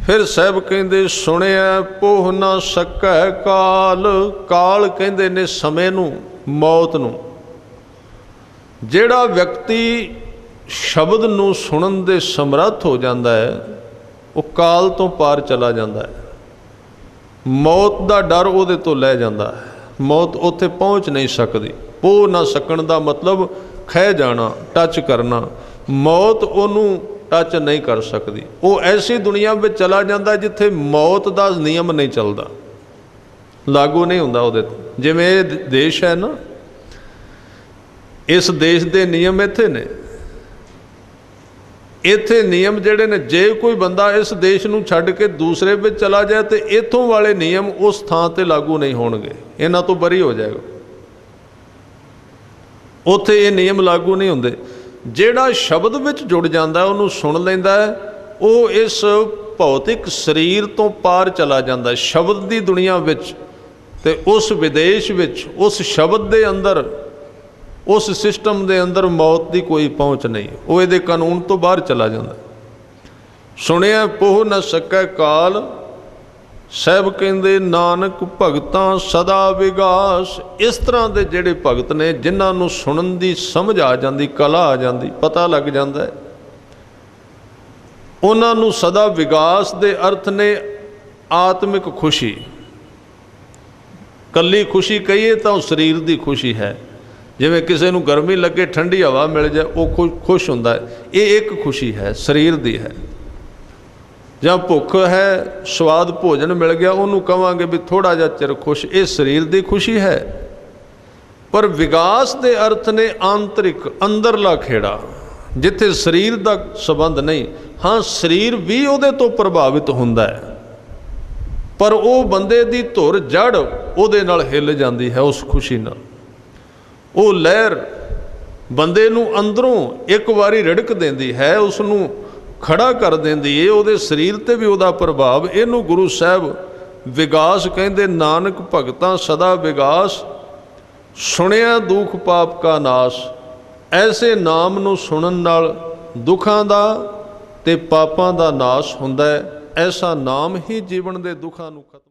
Speaker 1: ਫਿਰ ਸਾਹਿਬ ਕਹਿੰਦੇ ਸੁਣਿਆ ਪੋਹ ਨਾ ਸਕੈ ਕਾਲ। ਕਾਲ ਕਹਿੰਦੇ ਨੇ ਸਮੇਂ ਨੂੰ, ਮੌਤ ਨੂੰ। ਜਿਹੜਾ ਵਿਅਕਤੀ ਸ਼ਬਦ ਨੂੰ ਸੁਣਨ ਦੇ ਸਮਰੱਥ ਹੋ ਜਾਂਦਾ ਹੈ, ਉਹ ਕਾਲ ਤੋਂ ਪਾਰ ਚਲਾ ਜਾਂਦਾ ਹੈ। ਮੌਤ ਦਾ ਡਰ ਉਹਦੇ ਤੋਂ ਲੈ ਜਾਂਦਾ ਹੈ। ਮੌਤ ਉੱਥੇ ਪਹੁੰਚ ਨਹੀਂ ਸਕਦੀ। ਪੋਹ ਨਾ ਸਕਣ ਦਾ ਮਤਲਬ ਖਹਿ ਜਾਣਾ, ਟੱਚ ਕਰਨਾ। ਮੌਤ ਉਹਨੂੰ ਟੱਚ ਨਹੀਂ ਕਰ ਸਕਦੀ। ਉਹ ਐਸੀ ਦੁਨੀਆ ਵਿੱਚ ਚਲਾ ਜਾਂਦਾ ਜਿੱਥੇ ਮੌਤ ਦਾ ਨਿਯਮ ਨਹੀਂ ਚੱਲਦਾ, ਲਾਗੂ ਨਹੀਂ ਹੁੰਦਾ ਉਹਦੇ ਤੇ। ਜਿਵੇਂ ਇਹ ਦੇਸ਼ ਹੈ ਨਾ, ਇਸ ਦੇਸ਼ ਦੇ ਨਿਯਮ ਇੱਥੇ ਨੇ। ਇੱਥੇ ਨਿਯਮ ਜਿਹੜੇ ਨੇ, ਜੇ ਕੋਈ ਬੰਦਾ ਇਸ ਦੇਸ਼ ਨੂੰ ਛੱਡ ਕੇ ਦੂਸਰੇ ਵਿੱਚ ਚਲਾ ਜਾਏ ਤੇ ਇੱਥੋਂ ਵਾਲੇ ਨਿਯਮ ਉਸ ਥਾਂ ਤੇ ਲਾਗੂ ਨਹੀਂ ਹੋਣਗੇ, ਇਹਨਾਂ ਤੋਂ ਬਰੀ ਹੋ ਜਾਏਗਾ। ਉੱਥੇ ਇਹ ਨਿਯਮ ਲਾਗੂ ਨਹੀਂ ਹੁੰਦੇ। ਜਿਹੜਾ ਸ਼ਬਦ ਵਿੱਚ ਜੁੜ ਜਾਂਦਾ, ਉਹਨੂੰ ਸੁਣ ਲੈਂਦਾ ਹੈ, ਉਹ ਇਸ ਭੌਤਿਕ ਸਰੀਰ ਤੋਂ ਪਾਰ ਚਲਾ ਜਾਂਦਾ ਸ਼ਬਦ ਦੀ ਦੁਨੀਆ ਵਿੱਚ। ਤੇ ਉਸ ਵਿਦੇਸ਼ ਵਿੱਚ, ਉਸ ਸ਼ਬਦ ਦੇ ਅੰਦਰ, ਉਸ ਸਿਸਟਮ ਦੇ ਅੰਦਰ ਮੌਤ ਦੀ ਕੋਈ ਪਹੁੰਚ ਨਹੀਂ। ਉਹ ਇਹਦੇ ਕਾਨੂੰਨ ਤੋਂ ਬਾਹਰ ਚਲਾ ਜਾਂਦਾ। ਸੁਣਿਆ ਪੋਹ ਨਾ ਸਕੈ ਕਾਲ। ਸਾਹਿਬ ਕਹਿੰਦੇ ਨਾਨਕ ਭਗਤਾਂ ਸਦਾ ਵਿਗਾਸ। ਇਸ ਤਰ੍ਹਾਂ ਦੇ ਜਿਹੜੇ ਭਗਤ ਨੇ, ਜਿਨ੍ਹਾਂ ਨੂੰ ਸੁਣਨ ਦੀ ਸਮਝ ਆ ਜਾਂਦੀ, ਕਲਾ ਆ ਜਾਂਦੀ, ਪਤਾ ਲੱਗ ਜਾਂਦਾ ਹੈ, ਉਹਨਾਂ ਨੂੰ ਸਦਾ ਵਿਗਾਸ ਦੇ ਅਰਥ ਨੇ ਆਤਮਿਕ ਖੁਸ਼ੀ। ਕੱਲੀ ਖੁਸ਼ੀ ਕਹੀਏ ਤਾਂ ਉਹ ਸਰੀਰ ਦੀ ਖੁਸ਼ੀ ਹੈ। ਜਿਵੇਂ ਕਿਸੇ ਨੂੰ ਗਰਮੀ ਲੱਗੇ ਠੰਡੀ ਹਵਾ ਮਿਲ ਜਾਏ ਉਹ ਖੁਸ਼ ਹੁੰਦਾ ਹੈ। ਇਹ ਇੱਕ ਖੁਸ਼ੀ ਹੈ, ਸਰੀਰ ਦੀ ਹੈ। ਜਾਂ ਭੁੱਖ ਹੈ, ਸਵਾਦ ਭੋਜਨ ਮਿਲ ਗਿਆ, ਉਹਨੂੰ ਕਹਾਂਗੇ ਵੀ ਥੋੜ੍ਹਾ ਜਿਹਾ ਚਿਰ ਖੁਸ਼, ਇਹ ਸਰੀਰ ਦੀ ਖੁਸ਼ੀ ਹੈ। ਪਰ ਵਿਕਾਸ ਦੇ ਅਰਥ ਨੇ ਆਂਤਰਿਕ, ਅੰਦਰਲਾ ਖੇੜਾ, ਜਿੱਥੇ ਸਰੀਰ ਦਾ ਸੰਬੰਧ ਨਹੀਂ। ਹਾਂ, ਸਰੀਰ ਵੀ ਉਹਦੇ ਤੋਂ ਪ੍ਰਭਾਵਿਤ ਹੁੰਦਾ ਹੈ, ਪਰ ਉਹ ਬੰਦੇ ਦੀ ਧੁਰ ਜੜ ਉਹਦੇ ਨਾਲ ਹਿੱਲ ਜਾਂਦੀ ਹੈ ਉਸ ਖੁਸ਼ੀ ਨਾਲ। ਉਹ ਲਹਿਰ ਬੰਦੇ ਨੂੰ ਅੰਦਰੋਂ ਇੱਕ ਵਾਰੀ ਰਿੜਕ ਦਿੰਦੀ ਹੈ, ਉਸ ਨੂੰ ਖੜਾ ਕਰ ਦਿੰਦੀ ਏ, ਉਹਦੇ ਸਰੀਰ 'ਤੇ ਵੀ ਉਹਦਾ ਪ੍ਰਭਾਵ। ਇਹਨੂੰ ਗੁਰੂ ਸਾਹਿਬ ਵਿਗਾਸ ਕਹਿੰਦੇ। ਨਾਨਕ ਭਗਤਾਂ ਸਦਾ ਵਿਗਾਸ, ਸੁਣਿਆ ਦੁੱਖ ਪਾਪ ਕਾ ਨਾਸ। ਐਸੇ ਨਾਮ ਨੂੰ ਸੁਣਨ ਨਾਲ ਦੁੱਖਾਂ ਦਾ ਤੇ ਪਾਪਾਂ ਦਾ ਨਾਸ ਹੁੰਦਾ ਹੈ। ਐਸਾ ਨਾਮ ਹੀ ਜੀਵਨ ਦੇ ਦੁੱਖਾਂ ਨੂੰ ਖਤਮ